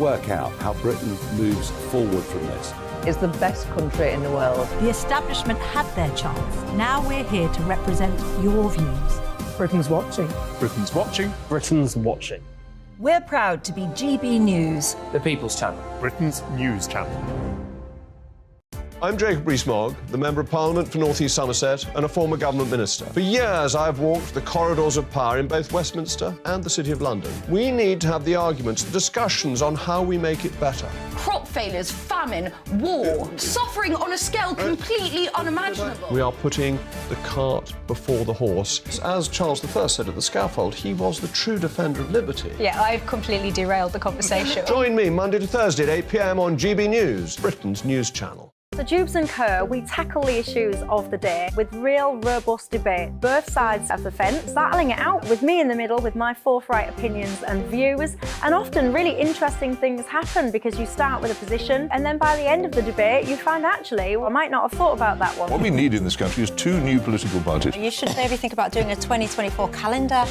work out how Britain moves forward from this. Is the best country in the world. The establishment had their chance. Now we're here to represent your views. Britain's watching. Britain's watching. Britain's watching. We're proud to be GB News. The People's Channel. Britain's news channel. I'm Jacob Rees-Mogg, the Member of Parliament for North East Somerset and a former government minister. For years, I've walked the corridors of power in both Westminster and the City of London. We need to have the arguments, the discussions on how we make it better. Crop failures, famine, war, suffering on a scale completely unimaginable. We are putting the cart before the horse. As Charles I said at the scaffold, he was the true defender of liberty. Yeah, I've completely derailed the conversation. Join me Monday to Thursday at 8 p.m. on GB News, Britain's news channel. So Jubes and Kerr, we tackle the issues of the day with real, robust debate. Both sides of the fence, battling it out with me in the middle with my forthright opinions and views. And often really interesting things happen because you start with a position and then by the end of the debate you find actually, I might not have thought about that one. What we need in this country is two new political parties. You should maybe think about doing a 2024 calendar.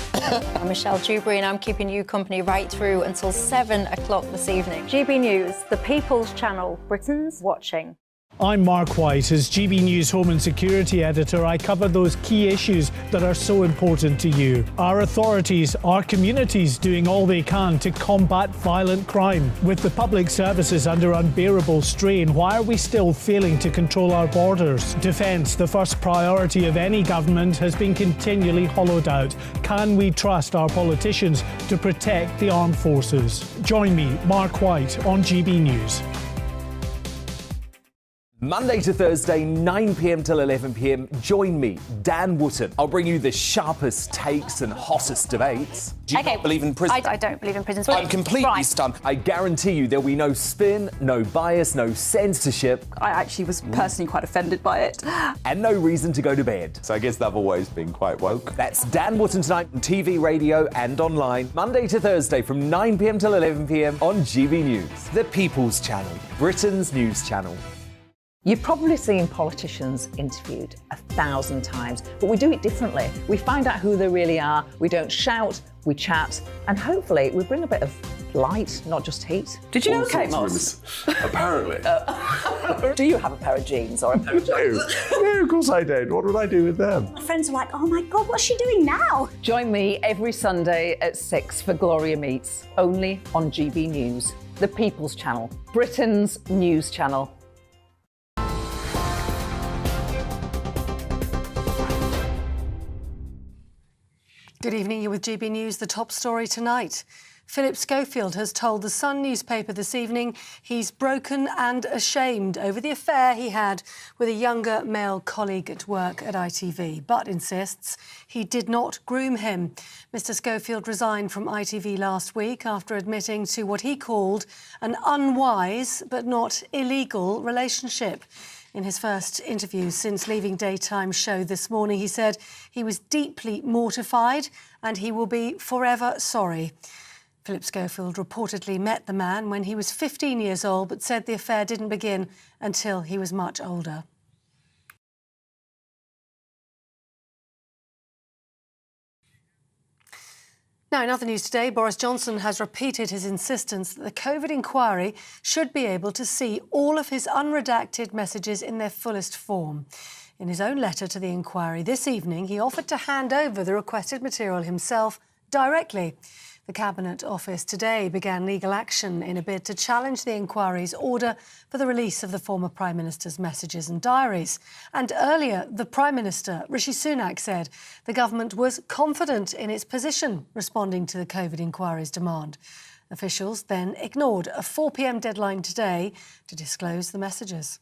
I'm Michelle Dewberry and I'm keeping you company right through until 7 o'clock this evening. GB News, the People's Channel, Britain's watching. I'm Mark White. As GB News Home and Security Editor, I cover those key issues that are so important to you. Our authorities, our communities doing all they can to combat violent crime. With the public services under unbearable strain, why are we still failing to control our borders? Defence, the first priority of any government, has been continually hollowed out. Can we trust our politicians to protect the armed forces? Join me, Mark White, on GB News. Monday to Thursday, 9 p.m. till 11 p.m. Join me, Dan Wootton. I'll bring you the sharpest takes and hottest debates. Do you not believe in prisons? I don't believe in prisons. I'm completely stunned. I guarantee you there'll be no spin, no bias, no censorship. I actually was personally quite offended by it. And no reason to go to bed. So I guess they've always been quite woke. That's Dan Wootton tonight on TV, radio and online. Monday to Thursday from 9 p.m. till 11 p.m. on GB News. The People's Channel, Britain's news channel. You've probably seen politicians interviewed 1,000 times, but we do it differently. We find out who they really are, we don't shout, we chat, and hopefully we bring a bit of light, not just heat. Did you know Kate Moss? Apparently. Do you have a pair of jeans or a pair of jeans? No, of course I don't. What would I do with them? My friends are like, oh my God, what's she doing now? Join me every Sunday at 6 for Gloria Meets, only on GB News, the People's Channel, Britain's news channel. Good evening, you're with GB News. The top story tonight. Philip Schofield has told the Sun newspaper this evening he's broken and ashamed over the affair he had with a younger male colleague at work at ITV, but insists he did not groom him. Mr Schofield resigned from ITV last week after admitting to what he called an unwise but not illegal relationship. In his first interview since leaving daytime show this morning, he said he was deeply mortified and he will be forever sorry. Philip Schofield reportedly met the man when he was 15 years old, but said the affair didn't begin until he was much older. Now, in other news today, Boris Johnson has repeated his insistence that the COVID inquiry should be able to see all of his unredacted messages in their fullest form. In his own letter to the inquiry this evening, he offered to hand over the requested material himself directly. The Cabinet Office today began legal action in a bid to challenge the inquiry's order for the release of the former Prime Minister's messages and diaries. And earlier, the Prime Minister, Rishi Sunak, said the government was confident in its position responding to the COVID inquiry's demand. Officials then ignored a 4 p.m. deadline today to disclose the messages.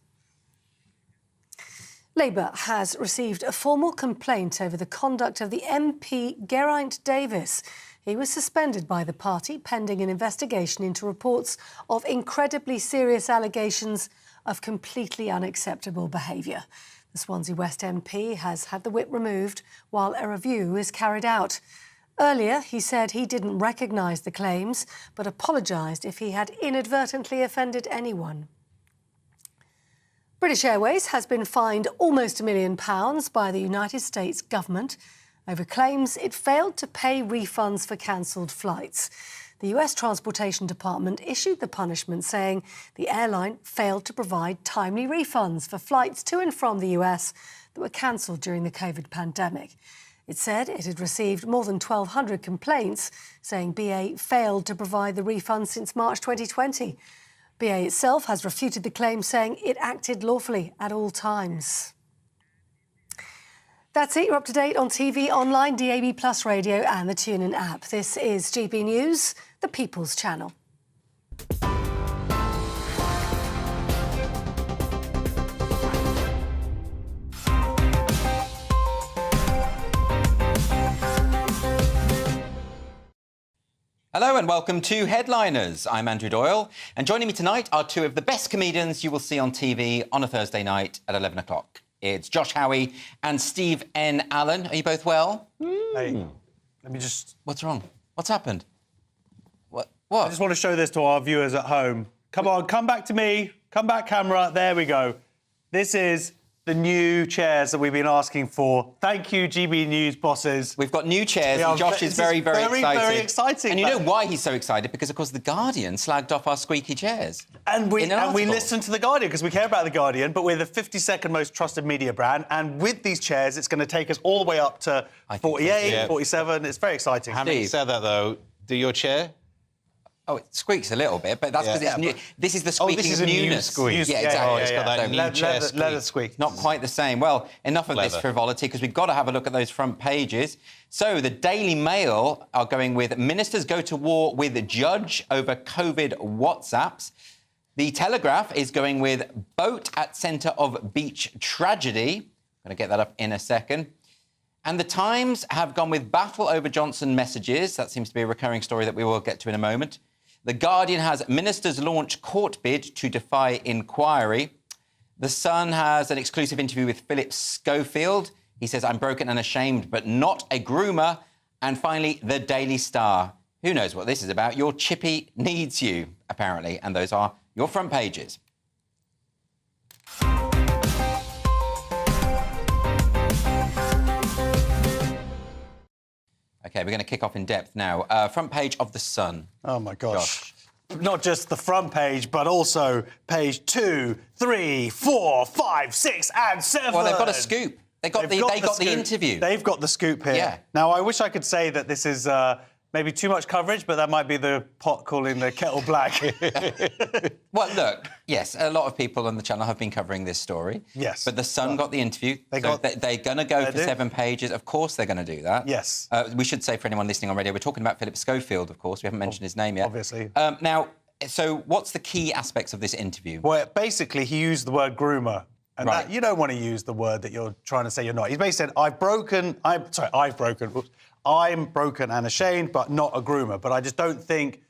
Labour has received a formal complaint over the conduct of the MP Geraint Davis. He was suspended by the party pending an investigation into reports of incredibly serious allegations of completely unacceptable behaviour. The Swansea West MP has had the whip removed while a review is carried out. Earlier, he said he didn't recognise the claims, but apologised if he had inadvertently offended anyone. British Airways has been fined almost £1 million by the United States government over claims it failed to pay refunds for cancelled flights. The The US Transportation Department issued the punishment, saying the airline failed to provide timely refunds for flights to and from the US that were cancelled during the COVID pandemic. It said it had received more than 1,200 complaints, saying BA failed to provide the refunds since March 2020. BA itself has refuted the claim, saying it acted lawfully at all times. That's it. You're up to date on TV, online, DAB+ radio and the TuneIn app. This is GB News, the People's Channel. Hello and welcome to Headliners. I'm Andrew Doyle, and joining me tonight are two of the best comedians you will see on TV on a Thursday night at 11 o'clock. It's Josh Howie and Steve N. Allen. Are you both well? Hey, let me just... What's wrong? What's happened? What? I just want to show this to our viewers at home. Come on, come back to me. Come back, camera. There we go. This is the new chairs that we've been asking for. Thank you, GB News bosses. We've got new chairs, and Josh is very, very excited. Very exciting. And you know why he's so excited? Because, of course, The Guardian slagged off our squeaky chairs. And we listen to The Guardian because we care about The Guardian, but we're the 52nd most trusted media brand. And with these chairs, it's going to take us all the way up to 48, 47. It's very exciting. Having said that, though, do your chair? Oh, it squeaks a little bit, but that's because it's new. This is the squeaking this is of a new newness. squeak. Yeah, exactly. Oh, it's got that new chair squeak. Leather squeak. Not quite the same. Well, enough of this frivolity, because we've got to have a look at those front pages. So, the Daily Mail are going with Ministers go to war with Judge over COVID WhatsApps. The Telegraph is going with Boat at centre of beach tragedy. I'm going to get that up in a second. And the Times have gone with battle over Johnson messages. That seems to be a recurring story that we will get to in a moment. The Guardian has ministers launch court bid to defy inquiry. The Sun has an exclusive interview with Philip Schofield. He says, I'm broken and ashamed, but not a groomer. And finally, the Daily Star. Who knows what this is about? Your chippy needs you, apparently. And those are your front pages. OK, we're going to kick off in depth now. Front page of The Sun. Oh, my gosh. Not just the front page, but also page 2, 3, 4, 5, 6 and 7. Well, they've got a scoop. They got the interview. They've got the scoop here. Yeah. Now, I wish I could say that this is maybe too much coverage, but that might be the pot calling the kettle black. Well, look, yes, a lot of people on the channel have been covering this story. Yes. But The Sun got the interview. They're going to go for 7 pages. Of course they're going to do that. Yes. We should say for anyone listening on radio, we're talking about Philip Schofield, of course. We haven't mentioned his name yet. Obviously. Now, so what's the key aspects of this interview? Well, basically, he used the word groomer. And Right. that, you don't want to use the word that you're trying to say you're not. He's basically said, I'm broken and ashamed, but not a groomer. But I just don't think,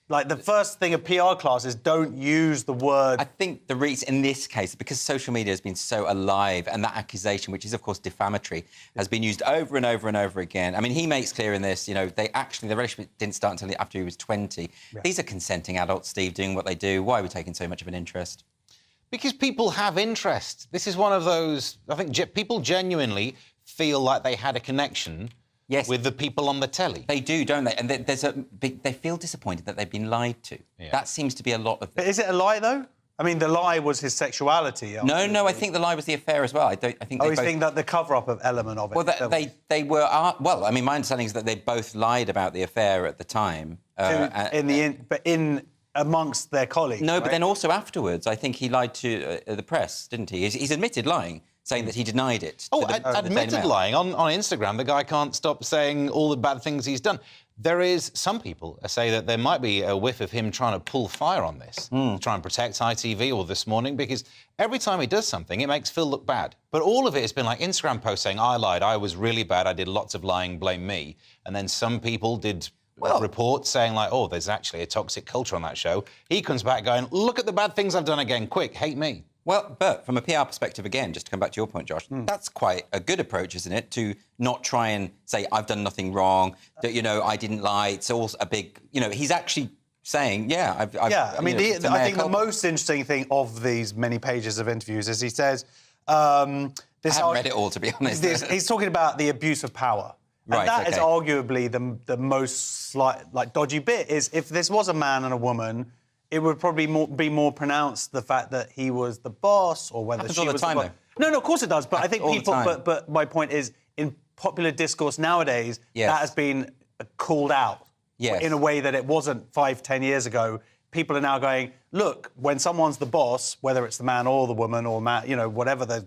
like, the first thing a PR class is don't use the word... I think the reason in this case, because social media has been so alive and that accusation, which is, of course, defamatory, has been used over and over and over again. I mean, he makes clear in this, you know, the relationship didn't start until after he was 20. Yeah. These are consenting adults, Steve, doing what they do. Why are we taking so much of an interest? Because people have interest. This is one of those... I think people genuinely feel like they had a connection... Yes. With the people on the telly. They do, don't they? And they feel disappointed that they've been lied to. Yeah. That seems to be a lot of... But is it a lie, though? I mean, the lie was his sexuality. No, I think the lie was the affair as well. I think you think that the cover-up element of it... Well, they were... Well, I mean, my understanding is that they both lied about the affair at the time. Amongst their colleagues, No, right? but then also afterwards, I think he lied to the press, didn't he? He's admitted lying, saying that he denied it. Admitted lying. On Instagram, the guy can't stop saying all the bad things he's done. There is some people say that there might be a whiff of him trying to pull fire on this, try and protect ITV or This Morning, because every time he does something, it makes Phil look bad. But all of it has been like Instagram posts saying, I lied, I was really bad, I did lots of lying, blame me. And then some people did... reports saying, like, oh, there's actually a toxic culture on that show. He comes back going, look at the bad things I've done again, quick, hate me. Well, but from a PR perspective, again, just to come back to your point, Josh, that's quite a good approach, isn't it? To not try and say, I've done nothing wrong, that, you know, I didn't lie. It's all a big... You know, he's actually saying, I mean, I think the most interesting thing of these many pages of interviews is he says... I haven't read it all, to be honest. He's talking about the abuse of power. Right, And that is okay. arguably the most dodgy bit, is if this was a man and a woman, it would probably be more pronounced the fact that he was the boss or whether Happens she all the was time, the boss. No, of course it does. But I think all the people. time. But my point is, in popular discourse nowadays, Yes. that has been called out Yes. in a way that it wasn't 5-10 years ago. People are now going, look, when someone's the boss, whether it's the man or the woman or man, whatever the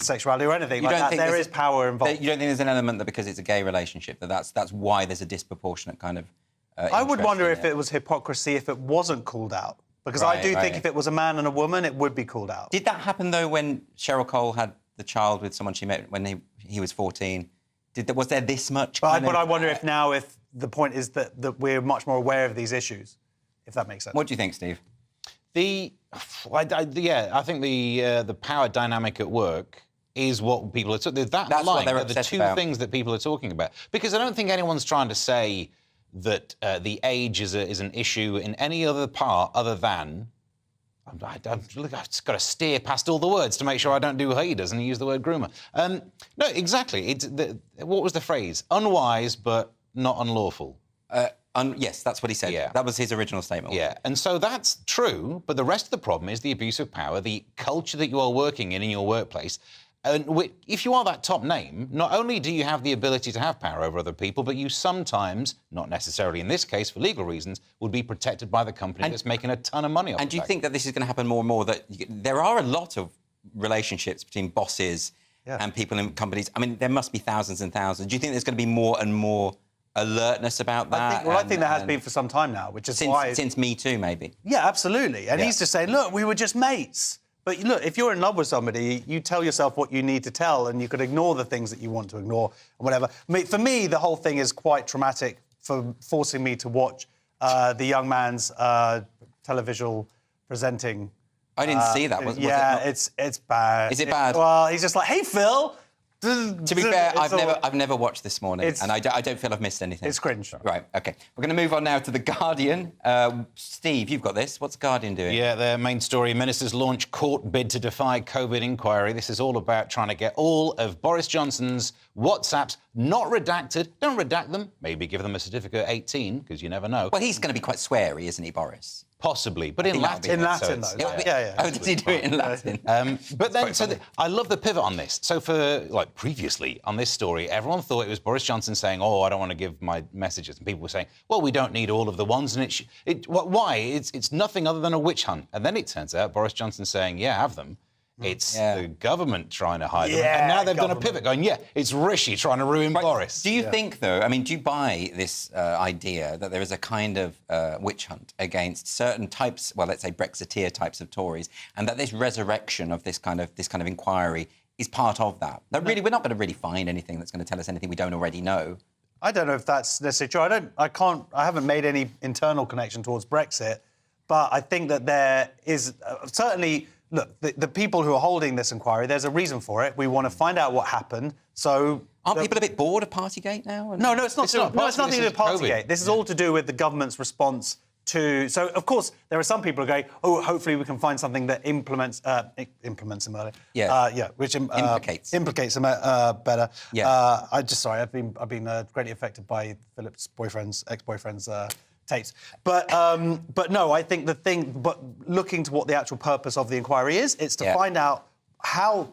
sexuality or anything like that, there is power involved. You don't think there's an element that because it's a gay relationship that's why there's a disproportionate kind of. I would interest wonder in if it was hypocrisy if it wasn't called out. Because I do think if it was a man and a woman, it would be called out. Did that happen, though, when Cheryl Cole had the child with someone she met when he was 14? Was there this much But I wonder if now, if the point is that we're much more aware of these issues, if that makes sense. What do you think, Steve? I think the power dynamic at work is what people are talking about. That's what they're the obsessed two about. things that people are talking about. Because I don't think anyone's trying to say that the age is an issue in any other part other than... I've just got to steer past all the words to make sure I don't do what he does and use the word groomer. No, exactly. What was the phrase? Unwise, but not unlawful. Yes, that's what he said. Yeah. That was his original statement. Yeah, and so that's true, but the rest of the problem is the abuse of power, the culture that you are working in your workplace. And if you are that top name, not only do you have the ability to have power over other people, but you sometimes, not necessarily in this case for legal reasons, would be protected by the company that's making a ton of money off And do you think that this is going to happen more and more, that there are a lot of relationships between bosses and people in companies? I mean, there must be thousands and thousands. Do you think there's going to be more and more alertness about that? I think there has been for some time now, which is why... Since Me Too, maybe? Yeah, absolutely. And he's just saying, look, we were just mates. But look, if you're in love with somebody, you tell yourself what you need to tell, and you could ignore the things that you want to ignore and whatever. For me, the whole thing is quite traumatic for forcing me to watch the young man's televisual presenting. I didn't see that. Was it's bad. Is it bad? Well, he's just like, hey, Phil. To be fair, I've never watched this morning, and I don't feel I've missed anything. It's cringe. Right, OK. We're going to move on now to The Guardian. Steve, you've got this. What's The Guardian doing? Yeah, their main story, ministers launch court bid to defy COVID inquiry. This is all about trying to get all of Boris Johnson's WhatsApps not redacted. Don't redact them. Maybe give them a certificate 18, because you never know. Well, he's going to be quite sweary, isn't he, Boris? Possibly, but in Latin. In Latin, though. Yeah. Oh, does he do it in Latin? But then, I love the pivot on this. So previously on this story, everyone thought it was Boris Johnson saying, oh, I don't want to give my messages. And people were saying, well, we don't need all of the ones. And why? It's nothing other than a witch hunt. And then it turns out Boris Johnson saying, yeah, have them. It's the government trying to hide them. And now they've done a pivot going, it's Rishi trying to ruin Boris. Do you think, though, I mean, do you buy this idea that there is a kind of witch hunt against certain types, well, let's say Brexiteer types of Tories, and that this resurrection of this kind of inquiry is part of that? That really, we're not going to really find anything that's going to tell us anything we don't already know. I don't know if that's necessarily true. I haven't made any internal connection towards Brexit, but I think that there is certainly... Look, the people who are holding this inquiry, there's a reason for it. We want to find out what happened. So... Aren't people a bit bored of Partygate now? No, it's not. It's nothing to do with Partygate. This is all to do with the government's response to... So, of course, there are some people who are going, oh, hopefully we can find something that implements him earlier. Which implicates him better. Yeah. I've been greatly affected by Philip's ex-boyfriend's tapes. But no, I think looking to what the actual purpose of the inquiry is, it's to find out how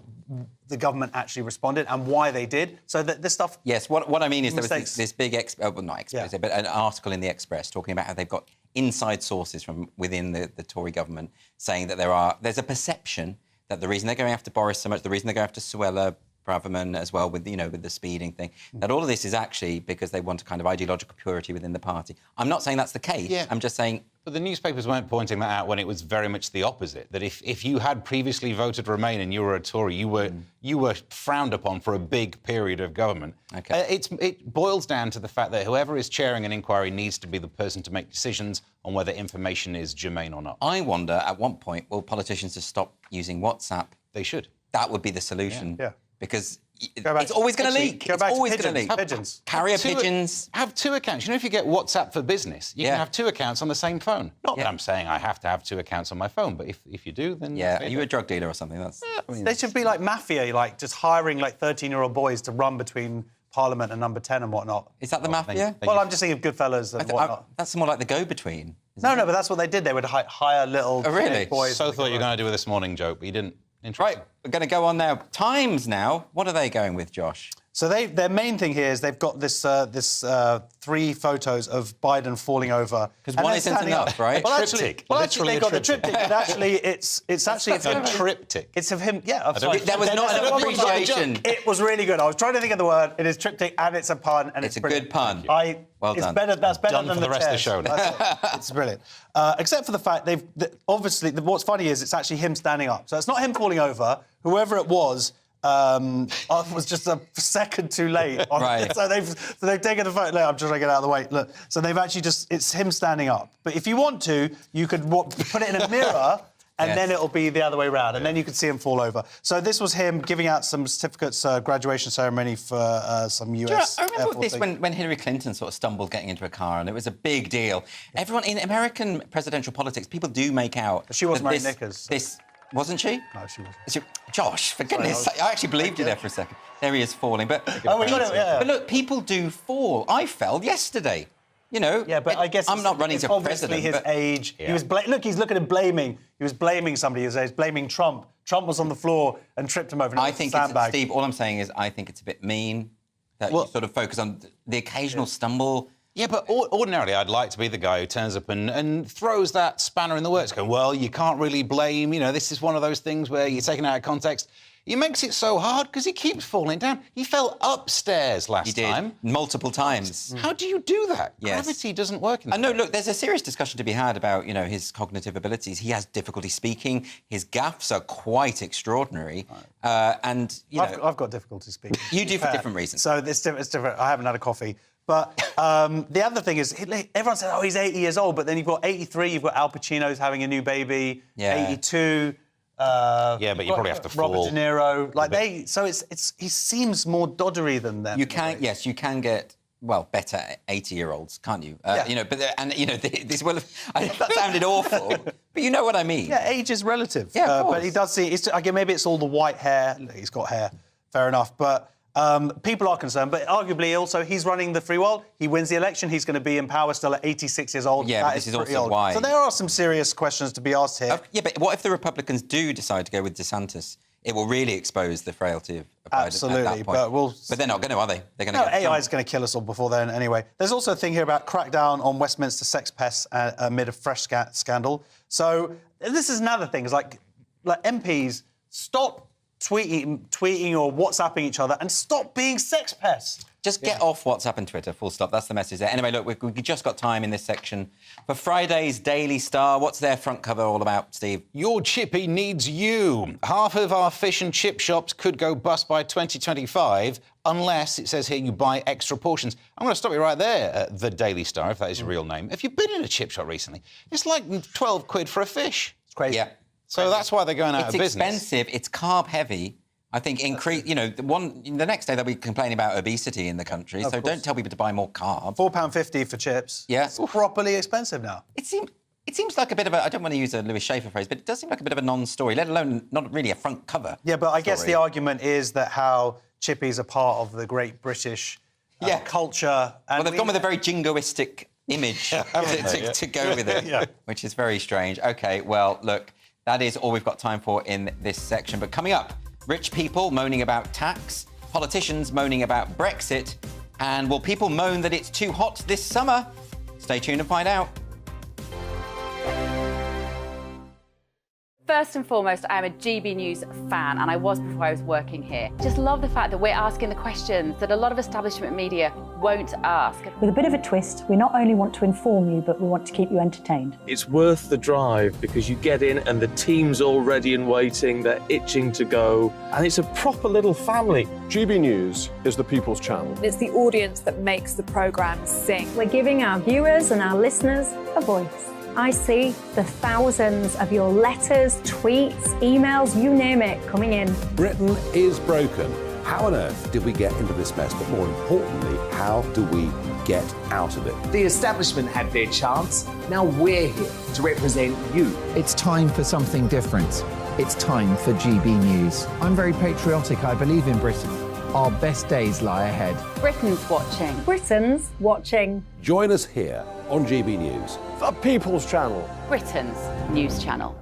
the government actually responded and why they did, so that this stuff... Yes, what I mean is there was this big, but an article in the Express talking about how they've got inside sources from within the Tory government saying that there's a perception that the reason they're going after Boris so much, the reason they're going after Suella Braverman as well, with the speeding thing, that all of this is actually because they want a kind of ideological purity within the party. I'm not saying that's the case. Yeah. I'm just saying... But the newspapers weren't pointing that out when it was very much the opposite, that if you had previously voted Remain and you were a Tory, you were frowned upon for a big period of government. Okay. It boils down to the fact that whoever is chairing an inquiry needs to be the person to make decisions on whether information is germane or not. I wonder, at what point will politicians just stop using WhatsApp? They should. That would be the solution. Yeah. Because it's always going to leak. It's always going to leak. Pigeons. Carrier pigeons. Have two accounts. You know, if you get WhatsApp for business, you can have two accounts on the same phone. Not that I'm saying I have to have two accounts on my phone, but if you do, then... Yeah, are you a drug dealer or something? They should be like mafia, just hiring 13-year-old boys to run between Parliament and Number 10 and whatnot. Is that the mafia? Well, I'm just thinking of Goodfellas and whatnot. That's more like the go-between. No, but that's what they did. They would hire little boys. So thought you were going to do a This Morning joke, but you didn't. Right, we're going to go on now. Times now. What are they going with, Josh? So their main thing here is they've got this 3 photos of Biden falling over. Because one isn't enough, right? Well, actually, they got the triptych, but actually, it's actually a triptych. It's of him. Yeah, that was not an appreciation. It was really good. I was trying to think of the word. It is triptych, and it's a pun, and it's a good pun. Well done. That's better done than for the rest of the show now. It's brilliant. Except for the fact obviously what's funny is it's actually him standing up. So it's not him falling over. Whoever it was just a second too late. Right. So they've taken the photo. I'm just trying to get out of the way. Look. So they've actually it's him standing up. But if you want to, you could put it in a mirror. And then it'll be the other way round, and then you could see him fall over. So this was him giving out some certificates, graduation ceremony for some US. I remember this when Hillary Clinton sort of stumbled getting into a car, and it was a big deal. Everyone in American presidential politics, people do make out. She wasn't wearing knickers. Wasn't she? No, she wasn't. Josh, for goodness sake, I actually believed you there for a second. There he is falling, but we got it. Yeah. But look, people do fall. I fell yesterday. You know, yeah, but I guess I'm not running for president. His age. Yeah. He was he's looking at blaming. He was blaming somebody. He was blaming Trump. Trump was on the floor and tripped him over. I think Steve. All I'm saying is, I think it's a bit mean that you sort of focus on the occasional stumble. Yeah, but ordinarily I'd like to be the guy who turns up and throws that spanner in the works, going, well, you can't really blame. You know, this is one of those things where you're taken out of context. He makes it so hard because he keeps falling down. He fell upstairs last time. Multiple times. How do you do that? Yes. Gravity doesn't work in that. No, look, there's a serious discussion to be had about, his cognitive abilities. He has difficulty speaking. His gaffes are quite extraordinary. Right. I've got difficulty speaking. You do for different reasons. So it's different. I haven't had a coffee. But the other thing is, everyone says, he's 80 years old, but then you've got 83, you've got Al Pacino's having a new baby, 82... yeah, but you probably have to fall. Robert De Niro, he seems more doddery than them. You can get better 80-year-olds, can't you? This that sounded awful, but you know what I mean. Yeah, age is relative. Yeah, but he does see. Maybe it's all the white hair. He's got hair, fair enough, but. People are concerned, but arguably also he's running the free world. He wins the election. He's going to be in power still at 86 years old. Yeah, but this is also why. So there are some serious questions to be asked here. Yeah, but what if the Republicans do decide to go with DeSantis? It will really expose the frailty of Biden Absolutely, at that point. But they're not going to, are they? They're going to. AI is going to kill us all before then anyway. There's also a thing here about crackdown on Westminster sex pests amid a fresh scandal. So this is another thing. It's like MPs stop tweeting or WhatsApping each other and stop being sex pests. Just get off WhatsApp and Twitter, full stop. That's the message there. Anyway, look, we've just got time in this section for Friday's Daily Star. What's their front cover all about, Steve? Your chippy needs you. Half of our fish and chip shops could go bust by 2025 unless, it says here, you buy extra portions. I'm going to stop you right there, the Daily Star, if that is your real name. If you've been in a chip shop recently, it's like 12 quid for a fish. It's crazy. Yeah. So that's why they're going out of business. It's expensive. It's carb heavy. I think the next day they'll be complaining about obesity in the country. So don't tell people to buy more carbs. £4.50 for chips. Yeah. It's properly expensive now. It seems like a bit of a, I don't want to use a Louis Schaefer phrase, but it does seem like a bit of a non-story, let alone not really a front cover. Yeah, but I guess the argument is that how chippies are part of the great British culture. And they've gone with a very jingoistic image to go with it, which is very strange. OK, well, look, that is all we've got time for in this section. But coming up, rich people moaning about tax, politicians moaning about Brexit, and will people moan that it's too hot this summer? Stay tuned and find out. First and foremost, I am a GB News fan, and I was before I was working here. Just love the fact that we're asking the questions that a lot of establishment media won't ask. With a bit of a twist, we not only want to inform you, but we want to keep you entertained. It's worth the drive because you get in and the team's all ready and waiting, they're itching to go, and it's a proper little family. GB News is the people's channel. It's the audience that makes the programme sing. We're giving our viewers and our listeners a voice. I see the thousands of your letters, tweets, emails, you name it, coming in. Britain is broken. How on earth did we get into this mess? But more importantly, how do we get out of it? The establishment had their chance. Now we're here to represent you. It's time for something different. It's time for GB News. I'm very patriotic. I believe in Britain. Our best days lie ahead. Britain's watching. Britain's watching. Join us here on GB News. The People's Channel. Britain's news channel.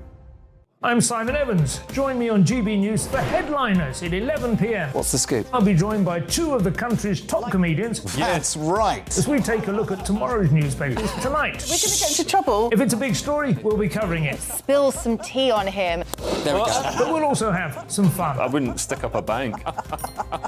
I'm Simon Evans. Join me on GB News for Headliners at 11 p.m. What's the scoop? I'll be joined by two of the country's top comedians. That's right. As we take a look at tomorrow's newspapers tonight. We're going to get into trouble. If it's a big story, we'll be covering it. Spill some tea on him. There we go. But we'll also have some fun. I wouldn't stick up a bank.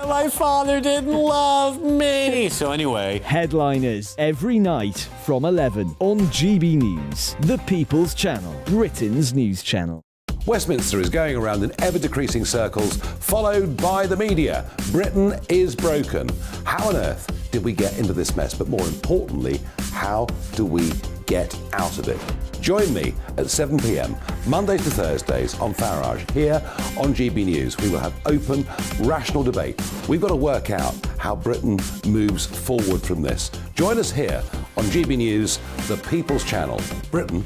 My father didn't love me. So anyway. Headliners every night from 11 on GB News, the People's Channel, Britain's news channel. Westminster is going around in ever-decreasing circles, followed by the media. Britain is broken. How on earth did we get into this mess? But more importantly, how do we get out of it? Join me at 7 p.m, Mondays to Thursdays on Farage, here on GB News. We will have open, rational debate. We've got to work out how Britain moves forward from this. Join us here on GB News, the People's Channel. Britain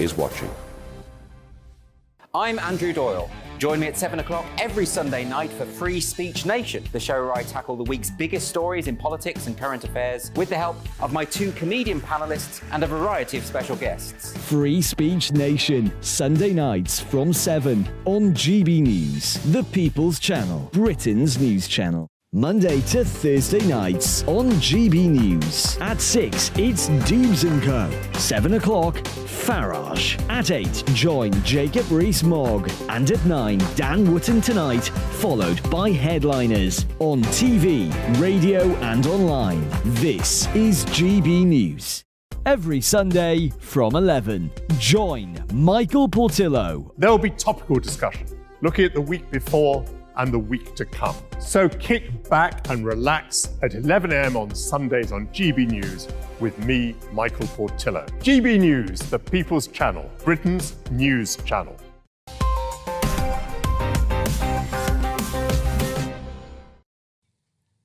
is watching. I'm Andrew Doyle. Join me at 7 o'clock every Sunday night for Free Speech Nation, the show where I tackle the week's biggest stories in politics and current affairs with the help of my two comedian panellists and a variety of special guests. Free Speech Nation, Sunday nights from 7 on GB News, the People's Channel, Britain's news channel. Monday to Thursday nights on GB News. At 6, it's Dubes & Co. 7 o'clock, Farage. At 8, join Jacob Rees-Mogg. And at 9, Dan Wootton Tonight, followed by Headliners on TV, radio and online. This is GB News. Every Sunday from 11, join Michael Portillo. There will be topical discussion, looking at the week before and the week to come. So kick back and relax at 11 a.m. on Sundays on GB News with me, Michael Portillo. GB News, the People's Channel, Britain's news channel.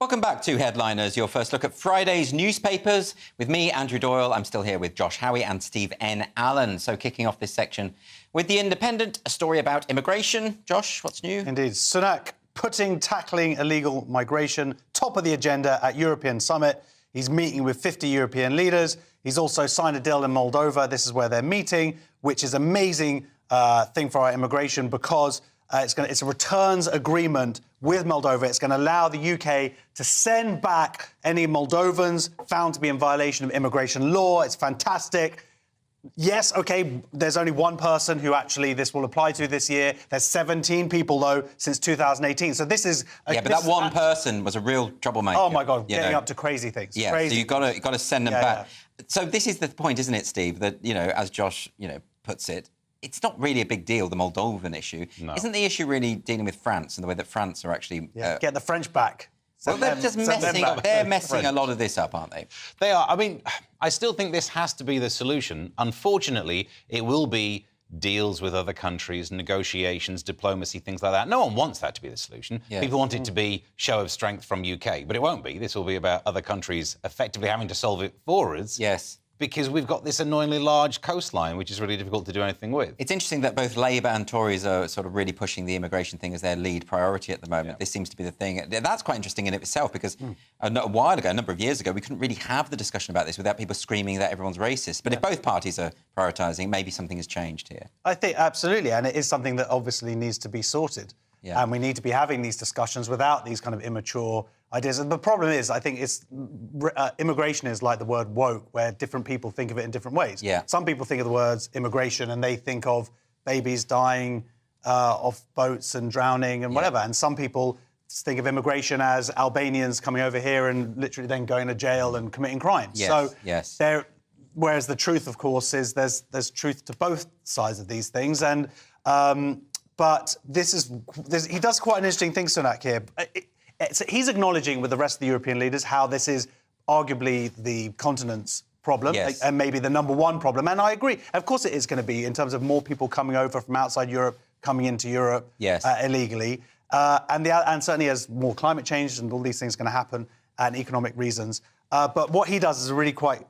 Welcome back to Headliners, your first look at Friday's newspapers. With me, Andrew Doyle. I'm still here with Josh Howie and Steve N. Allen. So kicking off this section with The Independent, a story about immigration. Josh, what's new? Indeed. Sunak putting tackling illegal migration top of the agenda at European summit. He's meeting with 50 European leaders. He's also signed a deal in Moldova. This is where they're meeting, which is an amazing thing for our immigration because it's a returns agreement with Moldova. It's going to allow the UK to send back any Moldovans found to be in violation of immigration law. It's fantastic. Yes, OK, there's only one person who actually this will apply to this year. There's 17 people, though, since 2018. So this is... Yeah, but that one person was a real troublemaker. Oh, my God, getting up to crazy things. Yeah, crazy so you've got to send them back. Yeah. So this is the point, isn't it, Steve, that, as Josh, puts it, it's not really a big deal, the Moldovan issue. No. Isn't the issue really dealing with France and the way that France are actually... get the French back. Well, they're just messing a lot of this up, aren't they? They are. I mean, I still think this has to be the solution. Unfortunately, it will be deals with other countries, negotiations, diplomacy, things like that. No one wants that to be the solution. Yeah. People want it to be show of strength from UK, but it won't be. This will be about other countries effectively having to solve it for us. Yes. Because we've got this annoyingly large coastline, which is really difficult to do anything with. It's interesting that both Labour and Tories are sort of really pushing the immigration thing as their lead priority at the moment. Yeah. This seems to be the thing. That's quite interesting in itself, because a while ago, a number of years ago, we couldn't really have the discussion about this without people screaming that everyone's racist. But if both parties are prioritising, maybe something has changed here. I think absolutely, and it is something that obviously needs to be sorted. Yeah. And we need to be having these discussions without these kind of immature ideas. And the problem is, I think immigration is like the word woke, where different people think of it in different ways. Yeah. Some people think of the words immigration and they think of babies dying off boats and drowning and whatever. And some people think of immigration as Albanians coming over here and literally then going to jail and committing crimes. Yes. So whereas the truth, of course, is there's truth to both sides of these things. And but he does quite an interesting thing, Sunak, here. He's acknowledging with the rest of the European leaders how this is arguably the continent's problem and maybe the number one problem. And I agree. Of course it is going to be in terms of more people coming over from outside Europe, coming into Europe illegally. And certainly as more climate change and all these things are going to happen and economic reasons. But what he does is really quite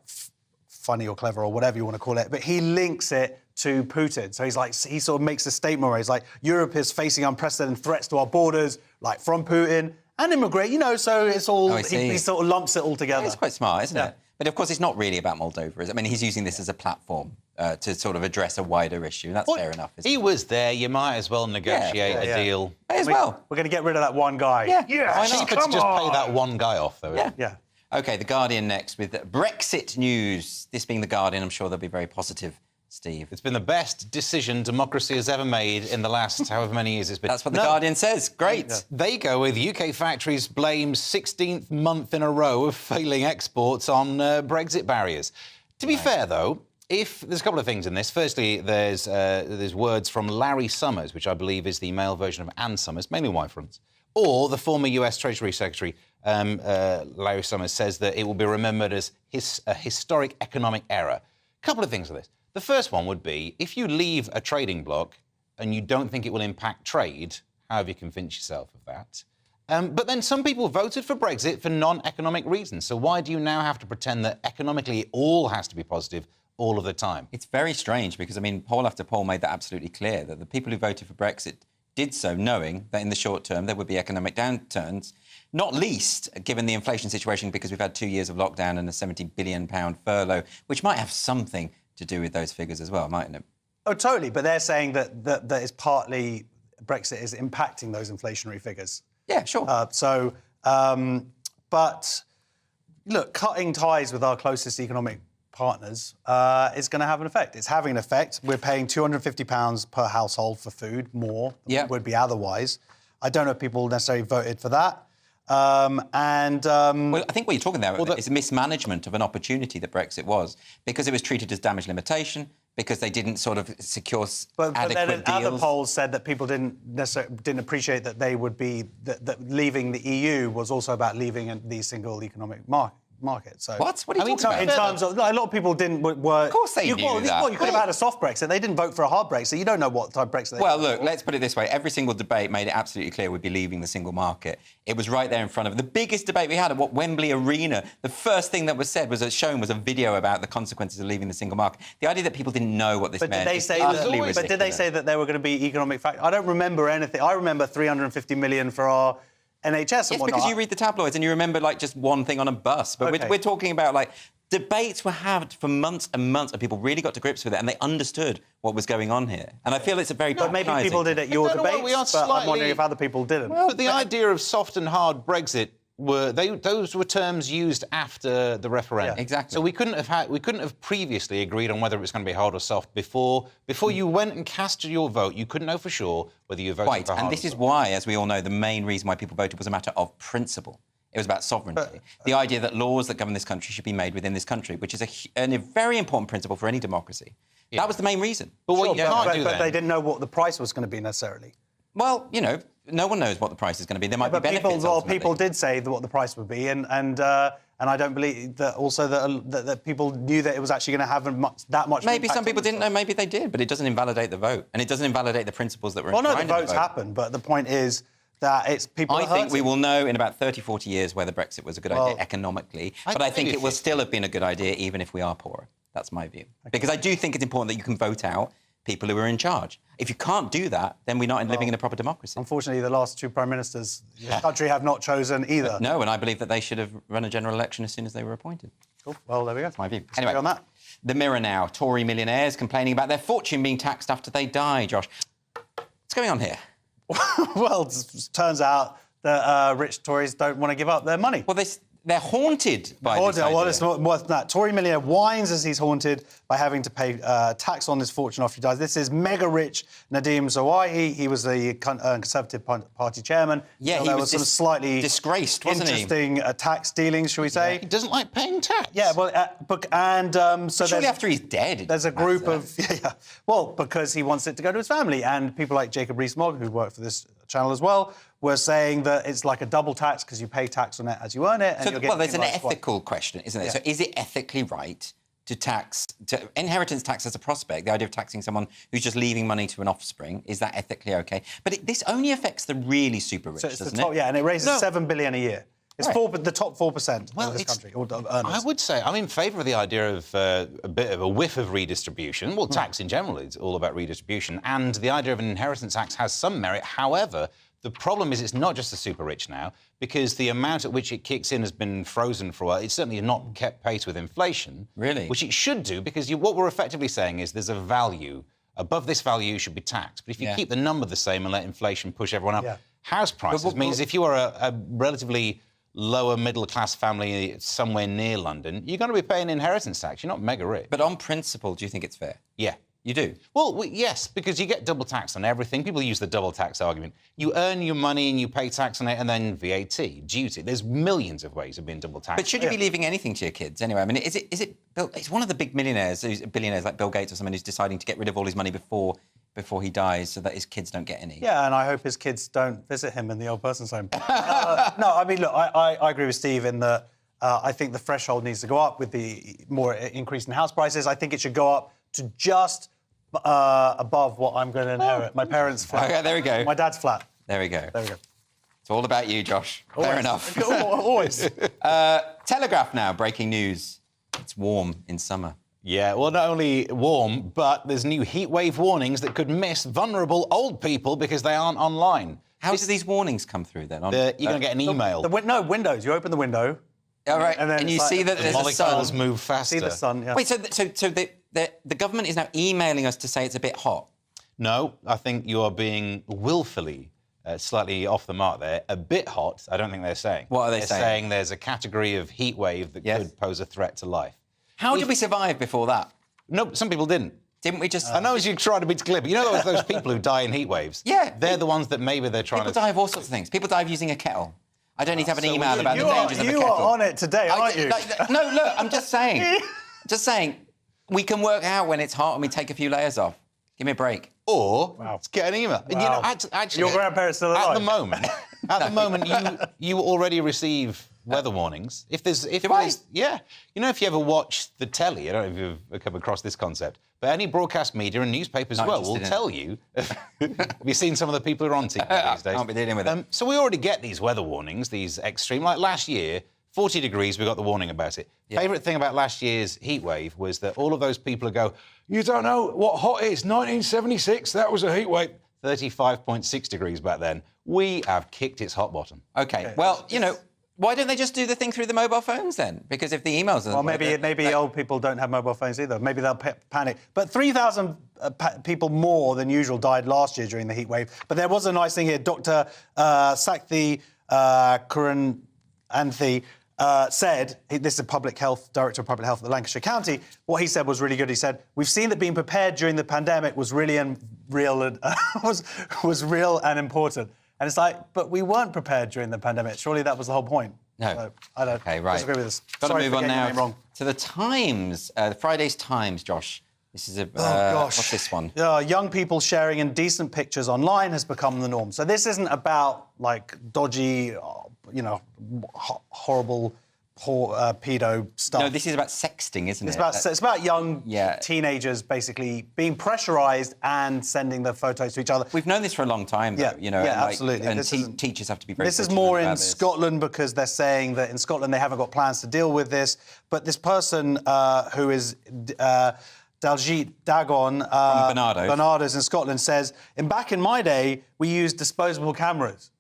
funny or clever or whatever you want to call it. But he links it to Putin. So he sort of makes a statement where he's like, Europe is facing unprecedented threats to our borders, like from Putin. and immigrate, so it's all... Oh, I see. He sort of lumps it all together. Yeah, it's quite smart, isn't it? But, of course, it's not really about Moldova, is it? I mean, he's using this as a platform to sort of address a wider issue. That's fair enough, isn't He was there. You might as well negotiate a deal. May as well. We're going to get rid of that one guy. Why not? Cheaper to just pay that one guy off, though. Yeah. OK, The Guardian next with Brexit news. This being The Guardian, I'm sure they'll be very positive, Steve. It's been the best decision democracy has ever made in the last however many years it's been. That's what The Guardian says. Great. Yeah. They go with UK factories blame 16th month in a row of failing exports on Brexit barriers. To be fair, though, there's a couple of things in this. Firstly, there's words from Larry Summers, which I believe is the male version of Ann Summers, mainly wife runs. Or the former US Treasury Secretary, Larry Summers, says that it will be remembered as a historic economic error. A couple of things with this. The first one would be, if you leave a trading bloc and you don't think it will impact trade, how have you convinced yourself of that? But then some people voted for Brexit for non-economic reasons. So why do you now have to pretend that economically it all has to be positive all of the time? It's very strange because, I mean, poll after poll made that absolutely clear, that the people who voted for Brexit did so knowing that in the short term there would be economic downturns, not least given the inflation situation, because we've had 2 years of lockdown and a £70 billion furlough, which might have something to do with those figures as well, mightn't it? Oh, totally. But they're saying that it's partly Brexit is impacting those inflationary figures. Yeah, sure. But look, cutting ties with our closest economic partners is going to have an effect. It's having an effect. We're paying £250 per household for food, more than would be otherwise. I don't know if people necessarily voted for that. Well, I think what you're talking about is mismanagement of an opportunity that Brexit was, because it was treated as damage limitation, because they didn't sort of secure but adequate then deals. Other polls said that people didn't appreciate that they would be that leaving the EU was also about leaving the single economic market. So what are you talking about? In terms of, a lot of people didn't were. Of course they knew that. Well, you could have had a soft Brexit. They didn't vote for a hard Brexit. You don't know what type of Brexit. Well, look, let's put it this way: every single debate made it absolutely clear we'd be leaving the single market. It was right there in front of it. The biggest debate we had at Wembley Arena. The first thing that was said was a video about the consequences of leaving the single market. The idea that people didn't know what this meant. Did they say that? But did they say that there were going to be economic factors? I don't remember anything. I remember 350 million for our NHS and whatnot. Because you read the tabloids and you remember, just one thing on a bus. But we're talking about, debates were had for months and months, and people really got to grips with it, and they understood what was going on here. And I feel it's a very... But maybe people did at your debates, but I'm wondering if other people didn't. Well, but the idea of soft and hard Brexit those were terms used after the referendum. Yeah, exactly. So we couldn't have previously agreed on whether it was going to be hard or soft before you went and cast your vote. You couldn't know for sure whether you voted for hard. And this is why, as we all know, the main reason why people voted was a matter of principle. It was about sovereignty. The idea that laws that govern this country should be made within this country, which is a very important principle for any democracy. Yeah. That was the main reason. But what you can't do but they didn't know what the price was going to be necessarily. Well, no one knows what the price is going to be. There might be benefits. People did say what the price would be, and I don't believe that also that people knew that it was actually going to have that much. Maybe some people didn't know. Maybe they did, but it doesn't invalidate the vote, and it doesn't invalidate the principles that were. Well, no, the votes happen, but the point is that it's people. I think we will know in about 30, 40 years whether Brexit was a good idea economically, but I think it will still have been a good idea even if we are poorer. That's my view, because I do think it's important that you can vote out people who are in charge. If you can't do that, then we're not living in a proper democracy. Unfortunately, the last two prime ministers in the country have not chosen either. No, and I believe that they should have run a general election as soon as they were appointed. Cool. Well, there we go. That's my view. Anyway, on that. The Mirror now. Tory millionaires complaining about their fortune being taxed after they die. Josh, what's going on here? Well, it turns out that rich Tories don't want to give up their money. Well, they're haunted by this idea. Well, it's not worse than that. Tory millionaire whines as he's haunted by having to pay tax on his fortune after he dies. This is mega-rich Nadeem Zawahi. He was the Conservative Party chairman. Yeah, so he there was some slightly disgraced, wasn't he? Interesting tax dealings, shall we say? Yeah, he doesn't like paying tax. Yeah, well, so surely after he's dead. There's a group of well, because he wants it to go to his family, and people like Jacob Rees-Mogg, who work for this channel as well, were saying that it's like a double tax because you pay tax on it as you earn it. And well, there's an ethical question, isn't there? Yeah. So is it ethically right to inheritance tax as a prospect, the idea of taxing someone who's just leaving money to an offspring, is that ethically OK? But this only affects the really super rich, doesn't it? Yeah, and it raises $7 billion a year. It's the top 4% of this country, or earners. I would say I'm in favour of the idea of a bit of a whiff of redistribution. Well, tax in general is all about redistribution, and the idea of an inheritance tax has some merit. However, The problem is it's not just the super rich now, because the amount at which it kicks in has been frozen for a while. It's certainly not kept pace with inflation. Really? Which it should do, because what we're effectively saying is there's a value. Above this value should be taxed. But if you keep the number the same and let inflation push everyone up, house prices means if you are a relatively lower middle-class family somewhere near London, you're going to be paying inheritance tax. You're not mega rich. But on principle, do you think it's fair? Yeah. You do? Well, yes, because you get double tax on everything. People use the double tax argument. You earn your money and you pay tax on it, and then VAT, duty. There's millions of ways of being double taxed. But should you be leaving anything to your kids anyway? I mean, is it Bill, it's one of the big billionaires like Bill Gates or someone who's deciding to get rid of all his money before he dies so that his kids don't get any? Yeah, and I hope his kids don't visit him in the old person's home. No, I mean, look, I agree with Steve in that I think the threshold needs to go up with the more increase in house prices. I think it should go up to just above what I'm going to inherit. My parents' flat. Okay, there we go. My dad's flat. There we go. There we go. It's all about you, Josh. Always. Fair enough. Always. Telegraph now, breaking news. It's warm in summer. Yeah, well, not only warm, but there's new heatwave warnings that could miss vulnerable old people because they aren't online. How do these warnings come through, then? You're going to get an email. No, Windows. You open the window. All right, and, then and you see that there's a sun. Molecules move faster. See the sun, yeah. Wait, so the government is now emailing us to say it's a bit hot? No, I think you are being willfully slightly off the mark there. A bit hot, I don't think they're saying. What are they saying? saying? They're saying there's a category of heat wave that could pose a threat to life. How did we survive before that? No, some people didn't. Didn't we just... I know as you try to be clear, but you know those people who die in heat waves? Yeah. They're the ones that maybe they're trying People to... die of all sorts of things. People die of using a kettle. I don't need to have an email about the dangers of a kettle. You are on it today, aren't you? No, look, I'm just saying. We can work out when it's hot and we take a few layers off. Give me a break. Or get an email. Wow. And, you know, actually, your grandparents still alive? At the moment, you already receive weather warnings. If there's, yeah, you know, if you ever watch the telly, I don't know if you've come across this concept, but any broadcast media and newspapers as well will tell you. Have you seen some of the people who are on TV these days? I can't be dealing with it. So we already get these weather warnings, these extreme. Like last year, 40 degrees, we got the warning about it. Yeah. Favourite thing about last year's heat wave was that all of those people who go, you don't know what hot is, 1976, that was a heat wave. 35.6 degrees back then. We have kicked its hot bottom. Okay. Well, you know, why don't they just do the thing through the mobile phones then? Because if the emails... Well, maybe old people don't have mobile phones either. Maybe they'll panic. But 3,000 people more than usual died last year during the heat wave. But there was a nice thing here. Dr. Sakthi Kurananthi said, this is a public health, Director of Public Health at the Lancashire County, what he said was really good. He said, we've seen that being prepared during the pandemic was really real and important. And it's like, but we weren't prepared during the pandemic. Surely that was the whole point. No. So, I don't disagree with this. Got to Sorry move for on getting now your name wrong. to the Times, Friday's Times, Josh. This is a... gosh. What's this one? Young people sharing indecent pictures online has become the norm. So this isn't about, like, dodgy, you know, horrible... pedo stuff. No, this is about sexting, isn't it? It's about young teenagers basically being pressurised and sending the photos to each other. We've known this for a long time, though, you know. Yeah, and absolutely. And teachers have to be very... This is more in Scotland because they're saying that in Scotland they haven't got plans to deal with this. But this person who is Daljit Dagon from Barnardo's in Scotland says, back in my day, we used disposable cameras.